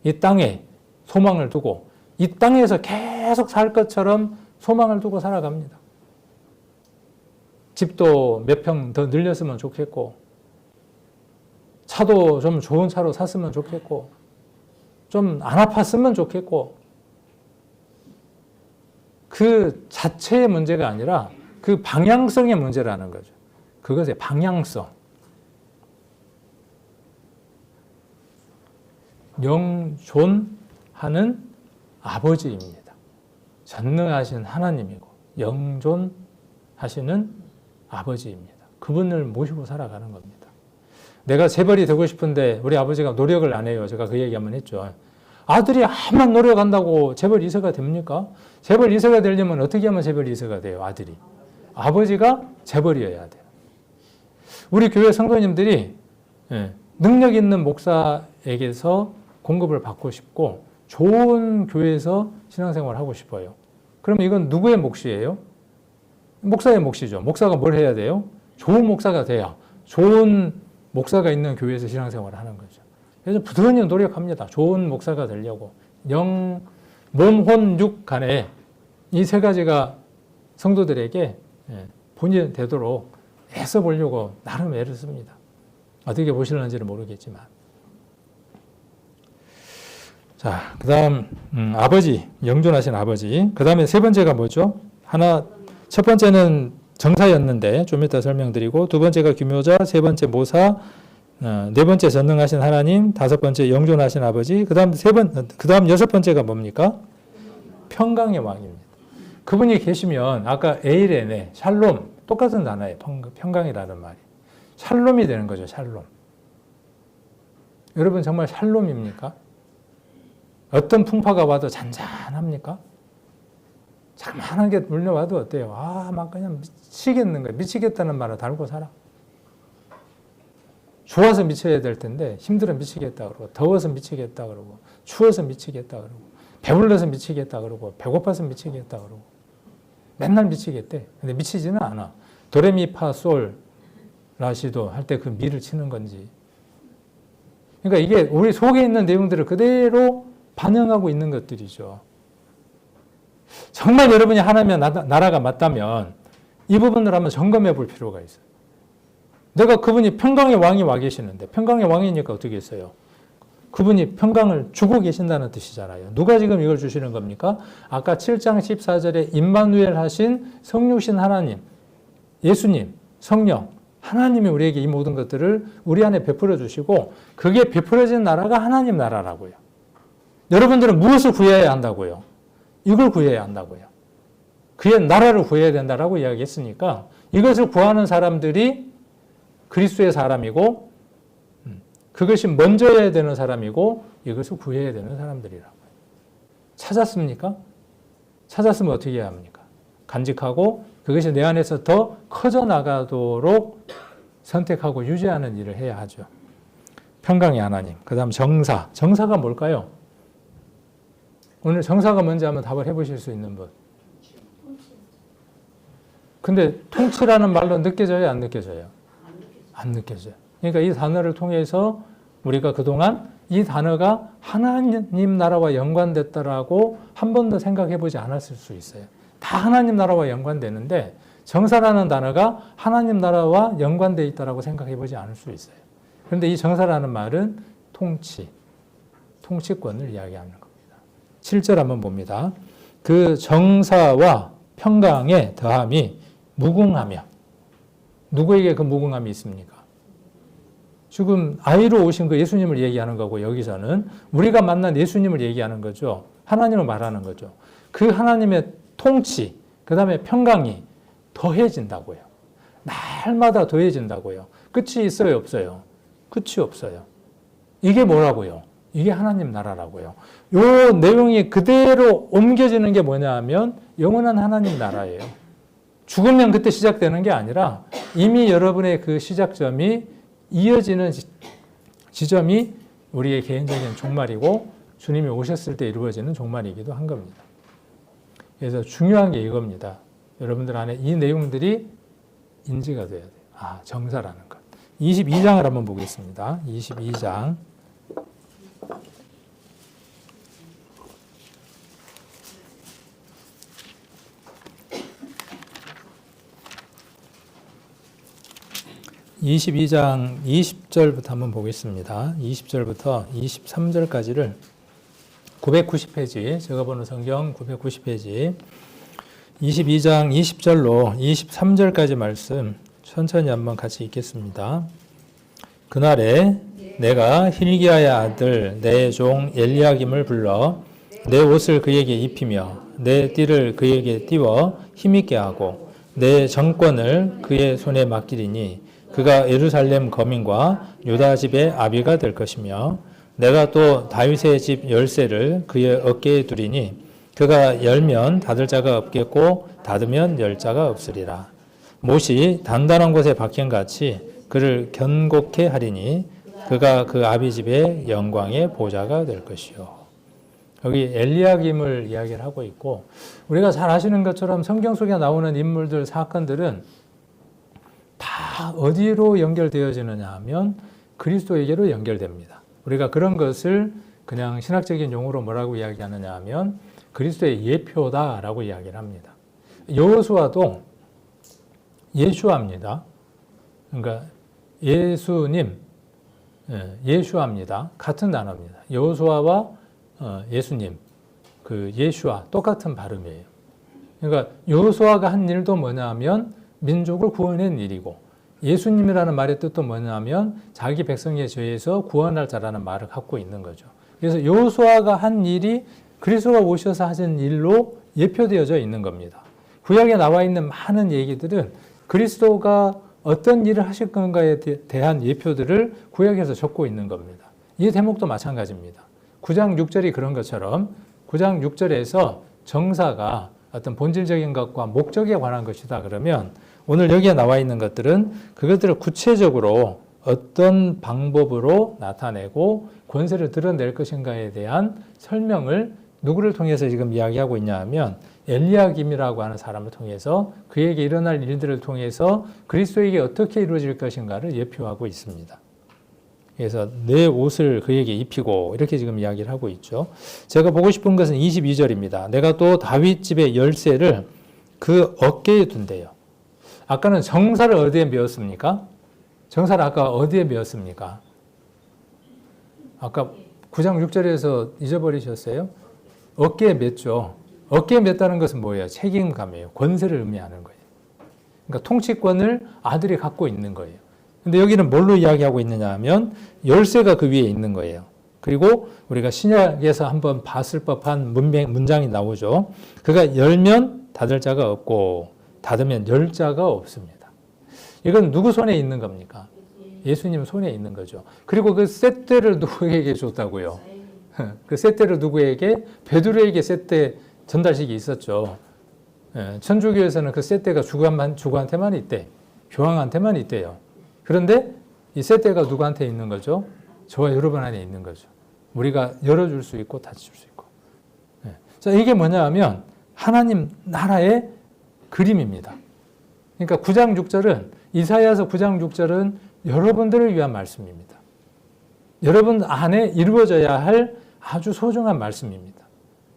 이 땅에 소망을 두고 이 땅에서 계속 살 것처럼 소망을 두고 살아갑니다. 집도 몇 평 더 늘렸으면 좋겠고 차도 좀 좋은 차로 샀으면 좋겠고 좀 안 아팠으면 좋겠고 그 자체의 문제가 아니라 그 방향성의 문제라는 거죠. 그것의 방향성. 영존하는 아버지입니다. 전능하신 하나님이고 영존하시는 아버지입니다. 그분을 모시고 살아가는 겁니다. 내가 재벌이 되고 싶은데 우리 아버지가 노력을 안 해요. 제가 그 얘기 한번 했죠. 아들이 암만 노력한다고 재벌 2세가 됩니까? 재벌 2세가 되려면 어떻게 하면 재벌 2세가 돼요? 아들이. 아버지가 재벌이어야 돼요. 우리 교회 성도님들이 능력 있는 목사에게서 공급을 받고 싶고 좋은 교회에서 신앙생활을 하고 싶어요. 그러면 이건 누구의 몫이에요? 목사의 몫이죠. 목사가 뭘 해야 돼요? 좋은 목사가 돼야 좋은 목사가 있는 교회에서 신앙생활을 하는 거죠. 그래서 부지런히 노력합니다. 좋은 목사가 되려고. 영, 몸, 혼, 육 간에 이 세 가지가 성도들에게 본이 되도록 애써 보려고 나름 애를 씁니다. 어떻게 보실는지는 모르겠지만. 자, 그 다음, 아버지, 영존하신 아버지. 그 다음에 세 번째가 뭐죠? 첫 번째는 정사였는데, 좀 이따 설명드리고, 두 번째가 규묘자, 세 번째 모사, 네 번째 전능하신 하나님, 다섯 번째 영존하신 아버지, 그 다음 여섯 번째가 뭡니까? 평강의 왕입니다. 그분이 계시면, 아까 에이레네, 샬롬, 똑같은 단어예요. 평강이라는 말이. 샬롬이 되는 거죠, 샬롬. 여러분 정말 샬롬입니까? 어떤 풍파가 와도 잔잔합니까? 자그마한 게 물려와도 어때요? 막 그냥 미치겠는 거예요. 미치겠다는 말을 달고 살아. 좋아서 미쳐야 될 텐데 힘들어 미치겠다 그러고 더워서 미치겠다 그러고 추워서 미치겠다 그러고 배불러서 미치겠다 그러고 배고파서 미치겠다 그러고 맨날 미치겠대. 근데 미치지는 않아. 도레미파솔 라시도 할 때 그 미를 치는 건지. 그러니까 이게 우리 속에 있는 내용들을 그대로 반영하고 있는 것들이죠. 정말 여러분이 하나님의 나라가 맞다면 이 부분을 한번 점검해 볼 필요가 있어요. 내가 그분이 평강의 왕이 와 계시는데 평강의 왕이니까 어떻게 했어요? 그분이 평강을 주고 계신다는 뜻이잖아요. 누가 지금 이걸 주시는 겁니까? 아까 7장 14절에 임마누엘 하신 성육신 하나님, 예수님, 성령, 하나님이 우리에게 이 모든 것들을 우리 안에 베풀어 주시고 그게 베풀어진 나라가 하나님 나라라고요. 여러분들은 무엇을 구해야 한다고요? 이걸 구해야 한다고요. 그의 나라를 구해야 된다라고 이야기했으니까 이것을 구하는 사람들이 그리스도의 사람이고 그것이 먼저여야 되는 사람이고 이것을 구해야 되는 사람들이라고요. 찾았습니까? 찾았으면 어떻게 해야 합니까? 간직하고 그것이 내 안에서 더 커져 나가도록 선택하고 유지하는 일을 해야 하죠. 평강의 하나님. 그 다음 정사. 정사가 뭘까요? 오늘 정사가 뭔지 한번 답을 해보실 수 있는 분. 근데 통치라는 말로 느껴져요? 안 느껴져요? 안 느껴져요. 그러니까 이 단어를 통해서 우리가 그동안 이 단어가 하나님 나라와 연관됐다라고 한 번도 생각해 보지 않았을 수 있어요. 다 하나님 나라와 연관되는데 정사라는 단어가 하나님 나라와 연관되어 있다라고 생각해 보지 않을 수 있어요. 그런데 이 정사라는 말은 통치권을 이야기하는 겁니다. 7절 한번 봅니다. 그 정사와 평강의 더함이 무궁하며 누구에게 그 무궁함이 있습니까? 지금 아이로 오신 그 예수님을 얘기하는 거고 여기서는 우리가 만난 예수님을 얘기하는 거죠. 하나님을 말하는 거죠. 그 하나님의 통치, 그 다음에 평강이 더해진다고요. 날마다 더해진다고요. 끝이 있어요, 없어요? 끝이 없어요. 이게 뭐라고요? 이게 하나님 나라라고요. 요 내용이 그대로 옮겨지는 게 뭐냐 하면 영원한 하나님 나라예요. 죽으면 그때 시작되는 게 아니라 이미 여러분의 그 시작점이 이어지는 지점이 우리의 개인적인 종말이고 주님이 오셨을 때 이루어지는 종말이기도 한 겁니다. 그래서 중요한 게 이겁니다. 여러분들 안에 이 내용들이 인지가 돼야 돼요. 아, 정사라는 것. 22장을 한번 보겠습니다. 22장. (22장) 20절부터 한번 보겠습니다. 20절부터 23절까지를 990페이지, 제가 보는 성경 990페이지 22장 20절로 23절까지 말씀 천천히 한번 같이 읽겠습니다. 그날에 내가 hil기야의 아들 내 종 엘리야김을 불러 내 옷을 그에게 입히며 내 띠를 그에게 띄워 힘있게 하고 내 정권을 그의 손에 맡기리니 그가 예루살렘 거민과 유다 집의 아비가 될 것이며 내가 또 다윗의 집 열쇠를 그의 어깨에 두리니 그가 열면 닫을 자가 없겠고 닫으면 열 자가 없으리라. 못이 단단한 곳에 박힌같이 그를 견고케 하리니 그가 그 아비 집의 영광의 보좌가 될 것이요. 여기 엘리야김을 이야기를 하고 있고 우리가 잘 아시는 것처럼 성경 속에 나오는 인물들, 사건들은 다 어디로 연결되어지느냐 하면 그리스도에게로 연결됩니다. 우리가 그런 것을 그냥 신학적인 용어로 뭐라고 이야기하느냐 하면 그리스도의 예표다라고 이야기를 합니다. 여호수아도 예슈아입니다. 그러니까 예수님, 예슈아입니다. 같은 단어입니다. 여호수아와 예수님, 그 예슈아 똑같은 발음이에요. 그러니까 여호수아가 한 일도 뭐냐면 민족을 구원한 일이고 예수님이라는 말의 뜻도 뭐냐면 자기 백성의 죄에서 구원할 자라는 말을 갖고 있는 거죠. 그래서 여호수아가 한 일이 그리스도가 오셔서 하신 일로 예표되어져 있는 겁니다. 구약에 나와 있는 많은 얘기들은 그리스도가 어떤 일을 하실 건가에 대한 예표들을 구약에서 적고 있는 겁니다. 이 대목도 마찬가지입니다. 9장 6절이 그런 것처럼 9장 6절에서 정사가 어떤 본질적인 것과 목적에 관한 것이다 그러면 오늘 여기에 나와 있는 것들은 그것들을 구체적으로 어떤 방법으로 나타내고 권세를 드러낼 것인가에 대한 설명을 누구를 통해서 지금 이야기하고 있냐 하면 엘리야김이라고 하는 사람을 통해서 그에게 일어날 일들을 통해서 그리스도에게 어떻게 이루어질 것인가를 예표하고 있습니다. 그래서 내 옷을 그에게 입히고 이렇게 지금 이야기를 하고 있죠. 제가 보고 싶은 것은 22절입니다. 내가 또 다윗 집의 열쇠를 그 어깨에 둔대요. 아까는 정사를 어디에 메었습니까? 정사를 아까 어디에 메었습니까? 아까 9장 6절에서 잊어버리셨어요? 어깨에 맸죠. 어깨에 맸다는 것은 뭐예요? 책임감이에요. 권세를 의미하는 거예요. 그러니까 통치권을 아들이 갖고 있는 거예요. 근데 여기는 뭘로 이야기하고 있느냐 하면 열쇠가 그 위에 있는 거예요. 그리고 우리가 신약에서 한번 봤을 법한 문장이 나오죠. 그가 열면 닫을 자가 없고 닫으면 열 자가 없습니다. 이건 누구 손에 있는 겁니까? 예수님 손에 있는 거죠. 그리고 그 셋대를 누구에게 줬다고요? 그 셋대를 누구에게? 베드로에게 셋대 전달식이 있었죠. 천주교에서는 그 셋대가 주관한테만 있대. 교황한테만 있대요. 그런데 이 셋대가 누구한테 있는 거죠? 저와 여러분 안에 있는 거죠. 우리가 열어줄 수 있고 닫을 수 있고. 자, 이게 뭐냐 하면 하나님 나라의 그림입니다. 그러니까 9장 6절은 이사야서 9장 6절은 여러분들을 위한 말씀입니다. 여러분 안에 이루어져야 할 아주 소중한 말씀입니다.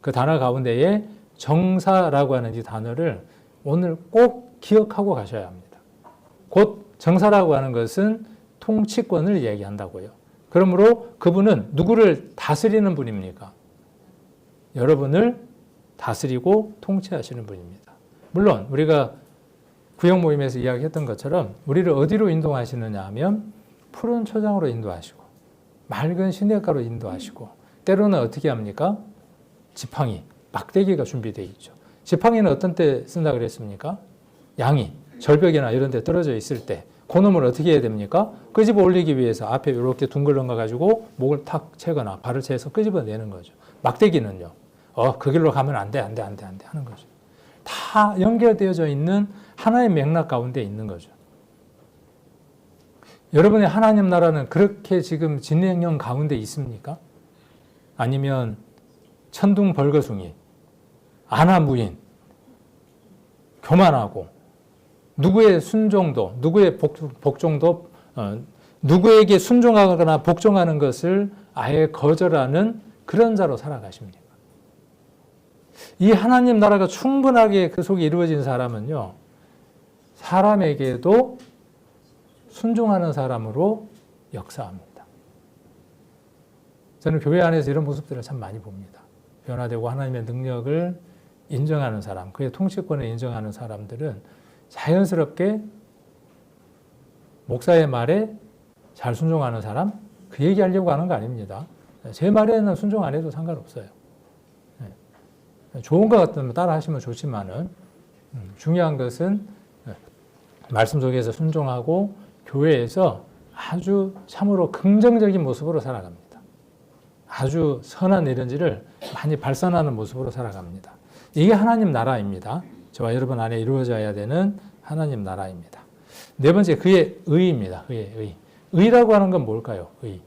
그 단어 가운데에 정사라고 하는 이 단어를 오늘 꼭 기억하고 가셔야 합니다. 곧 정사라고 하는 것은 통치권을 이야기한다고요. 그러므로 그분은 누구를 다스리는 분입니까? 여러분을 다스리고 통치하시는 분입니다. 물론 우리가 구역 모임에서 이야기했던 것처럼 우리를 어디로 인도하시느냐 하면 푸른 초장으로 인도하시고 맑은 시냇가로 인도하시고 때로는 어떻게 합니까? 지팡이, 막대기가 준비되어 있죠. 지팡이는 어떤 때 쓴다 그랬습니까? 양이 절벽이나 이런 데 떨어져 있을 때 그놈을 어떻게 해야 됩니까? 끄집어 올리기 위해서 앞에 이렇게 둥글런 거 가지고 목을 탁 채거나 발을 채서 끄집어내는 거죠. 막대기는요. 그 길로 가면 안 돼 하는 거죠. 다 연결되어져 있는 하나의 맥락 가운데 있는 거죠. 여러분의 하나님 나라는 그렇게 지금 진행형 가운데 있습니까? 아니면 천둥 벌거숭이, 안하무인, 교만하고 누구의 순종도, 누구의 복종도, 누구에게 순종하거나 복종하는 것을 아예 거절하는 그런 자로 살아가십니까? 이 하나님 나라가 충분하게 그 속에 이루어진 사람은요, 사람에게도 순종하는 사람으로 역사합니다. 저는 교회 안에서 이런 모습들을 참 많이 봅니다. 변화되고 하나님의 능력을 인정하는 사람, 그의 통치권을 인정하는 사람들은 자연스럽게 목사의 말에 잘 순종하는 사람, 그 얘기하려고 하는 거 아닙니다. 제 말에는 순종 안 해도 상관없어요. 좋은 것 같으면 따라 하시면 좋지만은 중요한 것은 말씀 속에서 순종하고 교회에서 아주 참으로 긍정적인 모습으로 살아갑니다. 아주 선한 에너지를 많이 발산하는 모습으로 살아갑니다. 이게 하나님 나라입니다. 저와 여러분 안에 이루어져야 되는 하나님 나라입니다. 네 번째, 그의 의입니다. 그의 의. 의라고 하는 건 뭘까요? 의.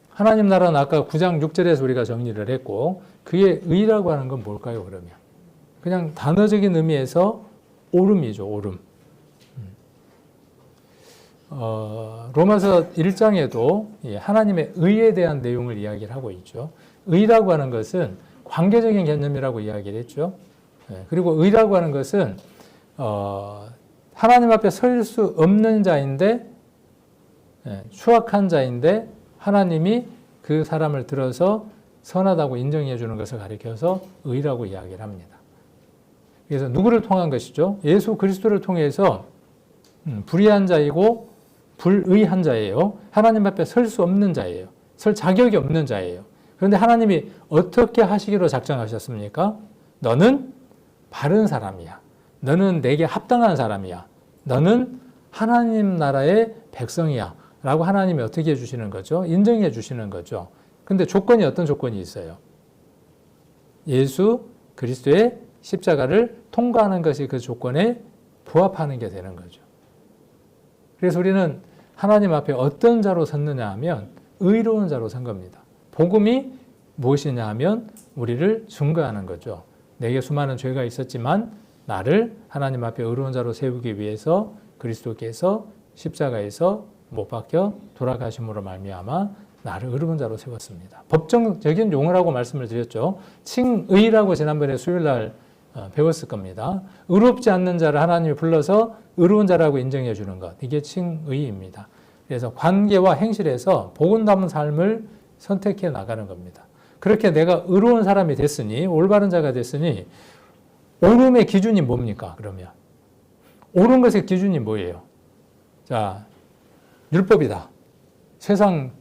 하나님 나라는 아까 9장 6절에서 우리가 정리를 했고, 그의 의라고 하는 건 뭘까요, 그러면? 그냥 단어적인 의미에서 옳음이죠, 옳음. 로마서 1장에도 하나님의 의에 대한 내용을 이야기를 하고 있죠. 의라고 하는 것은 관계적인 개념이라고 이야기를 했죠. 그리고 의라고 하는 것은 하나님 앞에 설 수 없는 자인데, 추악한 자인데 하나님이 그 사람을 들어서 선하다고 인정해 주는 것을 가리켜서 의라고 이야기를 합니다. 그래서 누구를 통한 것이죠? 예수 그리스도를 통해서 불의한 자이고 불의한 자예요. 하나님 앞에 설 수 없는 자예요. 설 자격이 없는 자예요. 그런데 하나님이 어떻게 하시기로 작정하셨습니까? 너는 바른 사람이야. 너는 내게 합당한 사람이야. 너는 하나님 나라의 백성이야. 라고 하나님이 어떻게 해주시는 거죠? 인정해 주시는 거죠. 근데 조건이 어떤 조건이 있어요? 예수 그리스도의 십자가를 통과하는 것이 그 조건에 부합하는 게 되는 거죠. 그래서 우리는 하나님 앞에 어떤 자로 섰느냐 하면 의로운 자로 선 겁니다. 복음이 무엇이냐 하면 우리를 증거하는 거죠. 내게 수많은 죄가 있었지만 나를 하나님 앞에 의로운 자로 세우기 위해서 그리스도께서 십자가에서 못 박혀 돌아가심으로 말미암아 나를 의로운 자로 세웠습니다. 법정적인 용어라고 말씀을 드렸죠. 칭의라고 지난번에 수요일날 배웠을 겁니다. 의롭지 않는 자를 하나님이 불러서 의로운 자라고 인정해 주는 것. 이게 칭의입니다. 그래서 관계와 행실에서 복음 담은 삶을 선택해 나가는 겁니다. 그렇게 내가 의로운 사람이 됐으니, 올바른 자가 됐으니, 옳음의 기준이 뭡니까? 그러면 옳은 것의 기준이 뭐예요? 자, 율법이다. 세상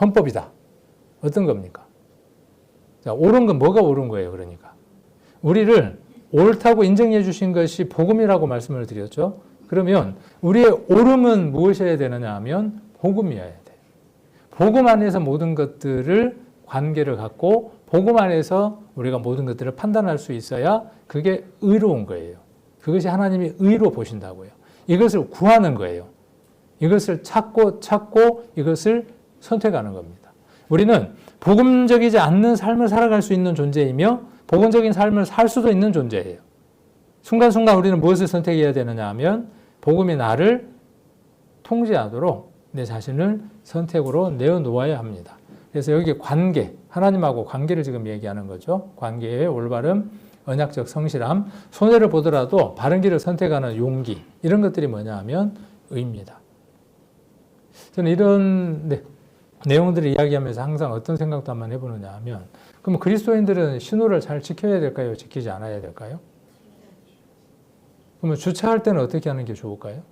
헌법이다. 어떤 겁니까? 자, 옳은 건 뭐가 옳은 거예요? 그러니까 우리를 옳다고 인정해 주신 것이 복음이라고 말씀을 드렸죠. 그러면 우리의 옳음은 무엇이어야 되느냐 하면 복음이어야 돼요. 복음 안에서 모든 것들을 관계를 갖고 복음 안에서 우리가 모든 것들을 판단할 수 있어야 그게 의로운 거예요. 그것이 하나님이 의로 보신다고요. 이것을 구하는 거예요. 이것을 찾고 이것을 선택하는 겁니다. 우리는 복음적이지 않는 삶을 살아갈 수 있는 존재이며 복음적인 삶을 살 수도 있는 존재예요. 순간순간 우리는 무엇을 선택해야 되느냐 하면 복음이 나를 통제하도록 내 자신을 선택으로 내어놓아야 합니다. 그래서 여기 관계, 하나님하고 관계를 지금 얘기하는 거죠. 관계의 올바름, 언약적 성실함, 손해를 보더라도 바른 길을 선택하는 용기, 이런 것들이 뭐냐 하면 의입니다. 저는 이런 내용들을 이야기하면서 항상 어떤 생각도 한번 해보느냐 하면, 그럼 그리스도인들은 신호를 잘 지켜야 될까요? 지키지 않아야 될까요? 그러면 주차할 때는 어떻게 하는 게 좋을까요?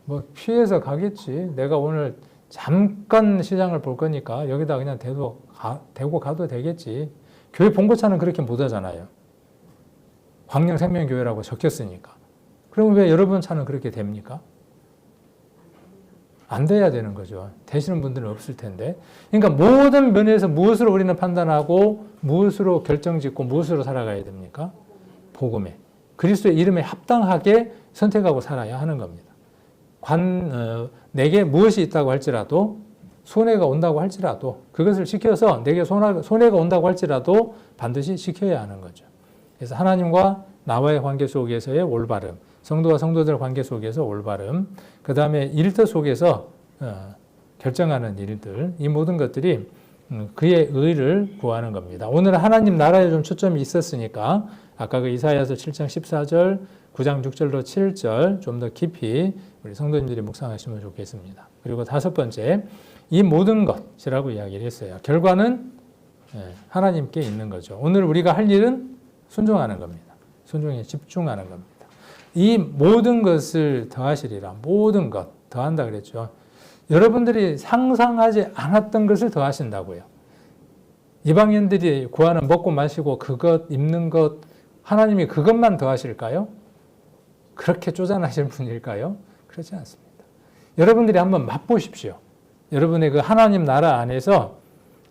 뭐 피해서 가겠지. 내가 오늘 잠깐 시장을 볼 거니까 여기다 그냥 대고 가도 되겠지. 교회 봉고차는 그렇게 못 하잖아요. 광명생명교회라고 적혔으니까. 그러면 왜 여러분 차는 그렇게 됩니까? 안 돼야 되는 거죠. 되시는 분들은 없을 텐데. 그러니까 모든 면에서 무엇으로 우리는 판단하고 무엇으로 결정짓고 무엇으로 살아가야 됩니까? 복음에. 그리스도의 이름에 합당하게 선택하고 살아야 하는 겁니다. 내게 무엇이 있다고 할지라도, 손해가 온다고 할지라도 그것을 지켜서, 내게 손해가 온다고 할지라도 반드시 지켜야 하는 거죠. 그래서 하나님과 나와의 관계 속에서의 올바름, 성도와 성도들 관계 속에서 올바름, 그 다음에 일터 속에서 결정하는 일들, 이 모든 것들이 그의 의를 구하는 겁니다. 오늘 하나님 나라에 좀 초점이 있었으니까 아까 그 이사야서 7장 14절, 9장 6절로 7절 좀 더 깊이 우리 성도님들이 묵상하시면 좋겠습니다. 그리고 다섯 번째, 이 모든 것이라고 이야기를 했어요. 결과는 하나님께 있는 거죠. 오늘 우리가 할 일은 순종하는 겁니다. 순종에 집중하는 겁니다. 이 모든 것을 더하시리라. 모든 것 더한다 그랬죠. 여러분들이 상상하지 않았던 것을 더하신다고요. 이방인들이 구하는 먹고 마시고 그것, 입는 것, 하나님이 그것만 더하실까요? 그렇게 쪼잔하신 분일까요? 그렇지 않습니다. 여러분들이 한번 맛보십시오. 여러분의 그 하나님 나라 안에서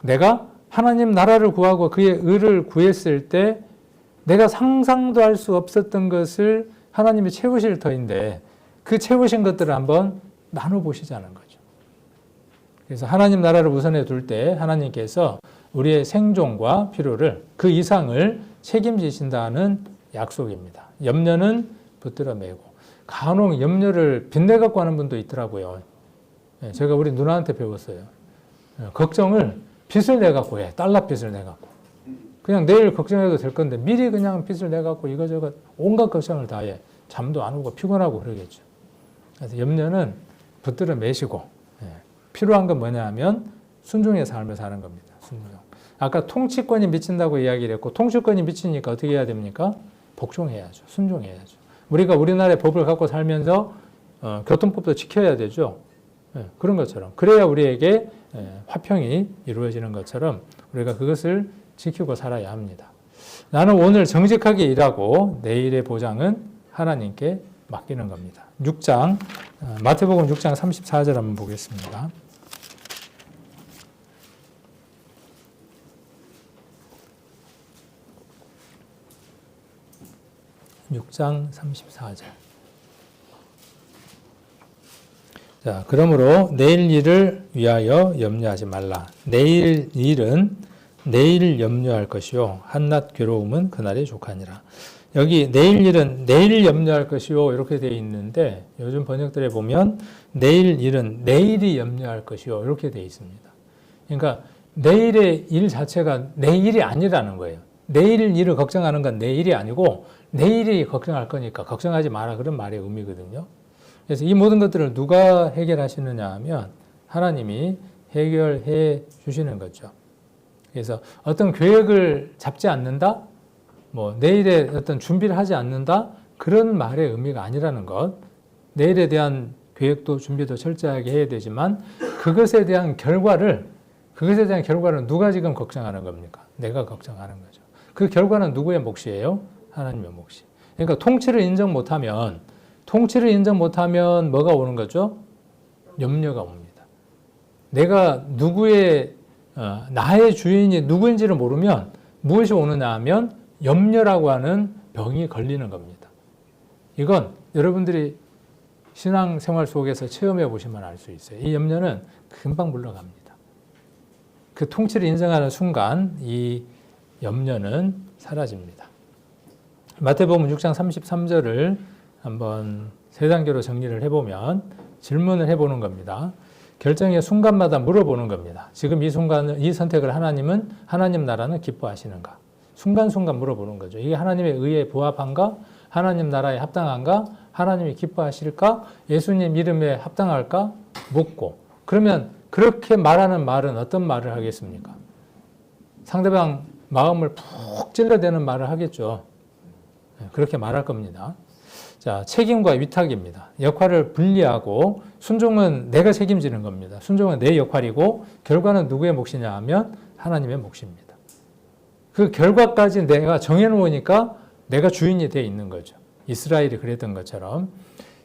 내가 하나님 나라를 구하고 그의 의를 구했을 때 내가 상상도 할 수 없었던 것을 하나님이 채우실 터인데 그 채우신 것들을 한번 나눠보시자는 거죠. 그래서 하나님 나라를 우선에 둘 때 하나님께서 우리의 생존과 필요를, 그 이상을 책임지신다는 약속입니다. 염려는 붙들어 매고, 간혹 염려를 빚내갖고 하는 분도 있더라고요. 제가 우리 누나한테 배웠어요. 걱정을 빚을 내갖고 해. 달러 빚을 내갖고. 그냥 내일 걱정해도 될 건데 미리 그냥 빚을 내갖고 이거저거 온갖 걱정을 다 해. 잠도 안 오고 피곤하고 그러겠죠. 그래서 염려는 붙들어 매시고, 필요한 건 뭐냐 하면 순종의 삶을 사는 겁니다. 순종. 아까 통치권이 미친다고 이야기를 했고, 통치권이 미치니까 어떻게 해야 됩니까? 복종해야죠. 순종해야죠. 우리가 우리나라의 법을 갖고 살면서 교통법도 지켜야 되죠. 그런 것처럼. 그래야 우리에게 화평이 이루어지는 것처럼 우리가 그것을 지키고 살아야 합니다. 나는 오늘 정직하게 일하고 내일의 보장은 하나님께 맡기는 겁니다. 6장, 마태복음 6장 34절 한번 보겠습니다. 6장 34절. 자, 그러므로 내일 일을 위하여 염려하지 말라. 내일 일은 내일 염려할 것이요 한낱 괴로움은 그날의 족하니라. 여기 내일 일은 내일 염려할 것이요 이렇게 되어 있는데 요즘 번역들에 보면 내일 일은 내일이 염려할 것이요 이렇게 되어 있습니다. 그러니까 내일의 일 자체가 내일이 아니라는 거예요. 내일 일을 걱정하는 건 내일이 아니고 내일이 걱정할 거니까 걱정하지 마라 그런 말의 의미거든요. 그래서 이 모든 것들을 누가 해결하시느냐 하면 하나님이 해결해 주시는 거죠. 그래서 어떤 계획을 잡지 않는다, 뭐 내일에 어떤 준비를 하지 않는다 그런 말의 의미가 아니라는 것. 내일에 대한 계획도 준비도 철저하게 해야 되지만 그것에 대한 결과를 누가 지금 걱정하는 겁니까? 내가 걱정하는 거죠. 그 결과는 누구의 몫이에요? 하나님의 몫이. 그러니까 통치를 인정 못하면 뭐가 오는 거죠? 염려가 옵니다. 내가 나의 주인이 누구인지를 모르면 무엇이 오느냐 하면 염려라고 하는 병이 걸리는 겁니다. 이건 여러분들이 신앙생활 속에서 체험해 보시면 알 수 있어요. 이 염려는 금방 물러갑니다. 그 통치를 인정하는 순간 이 염려는 사라집니다. 마태복음 6장 33절을 한번 세 단계로 정리를 해보면 질문을 해보는 겁니다. 결정의 순간마다 물어보는 겁니다. 지금 이 순간, 이 선택을 하나님 나라는 기뻐하시는가? 순간순간 물어보는 거죠. 이게 하나님의 의에 부합한가? 하나님 나라에 합당한가? 하나님이 기뻐하실까? 예수님 이름에 합당할까? 묻고. 그러면 그렇게 말하는 말은 어떤 말을 하겠습니까? 상대방 마음을 푹 찔러대는 말을 하겠죠. 그렇게 말할 겁니다. 자, 책임과 위탁입니다. 역할을 분리하고 순종은 내가 책임지는 겁니다. 순종은 내 역할이고 결과는 누구의 몫이냐 하면 하나님의 몫입니다. 그 결과까지 내가 정해놓으니까 내가 주인이 되어 있는 거죠. 이스라엘이 그랬던 것처럼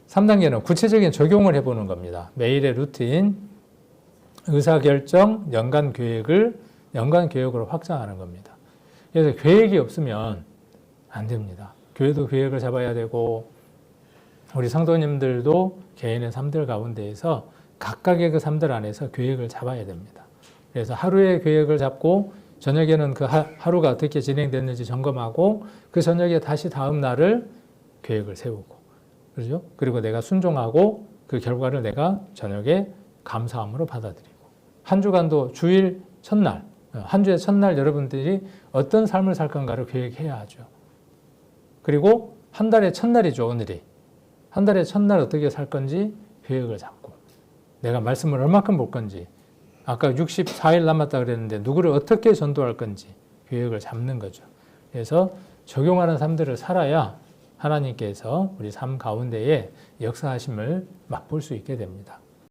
3단계는 구체적인 적용을 해보는 겁니다. 매일의 루틴, 의사결정, 연간 계획으로 확장하는 겁니다. 그래서 계획이 없으면 안 됩니다. 교회도 계획을 잡아야 되고 우리 성도님들도 개인의 삶들 가운데에서 각각의 그 삶들 안에서 계획을 잡아야 됩니다. 그래서 하루의 계획을 잡고 저녁에는 그 하루가 어떻게 진행됐는지 점검하고 그 저녁에 다시 다음 날을 계획을 세우고 그렇죠? 그리고 내가 순종하고 그 결과를 내가 저녁에 감사함으로 받아들이고 한 주간도 주일 첫날 한 주의 첫날 여러분들이 어떤 삶을 살 건가를 계획해야 하죠. 그리고 한 달의 첫날이죠. 오늘이. 한 달의 첫날 어떻게 살 건지 계획을 잡고 내가 말씀을 얼마큼 볼 건지 아까 64일 남았다 그랬는데 누구를 어떻게 전도할 건지 계획을 잡는 거죠. 그래서 적용하는 삶들을 살아야 하나님께서 우리 삶 가운데에 역사하심을 맛볼 수 있게 됩니다.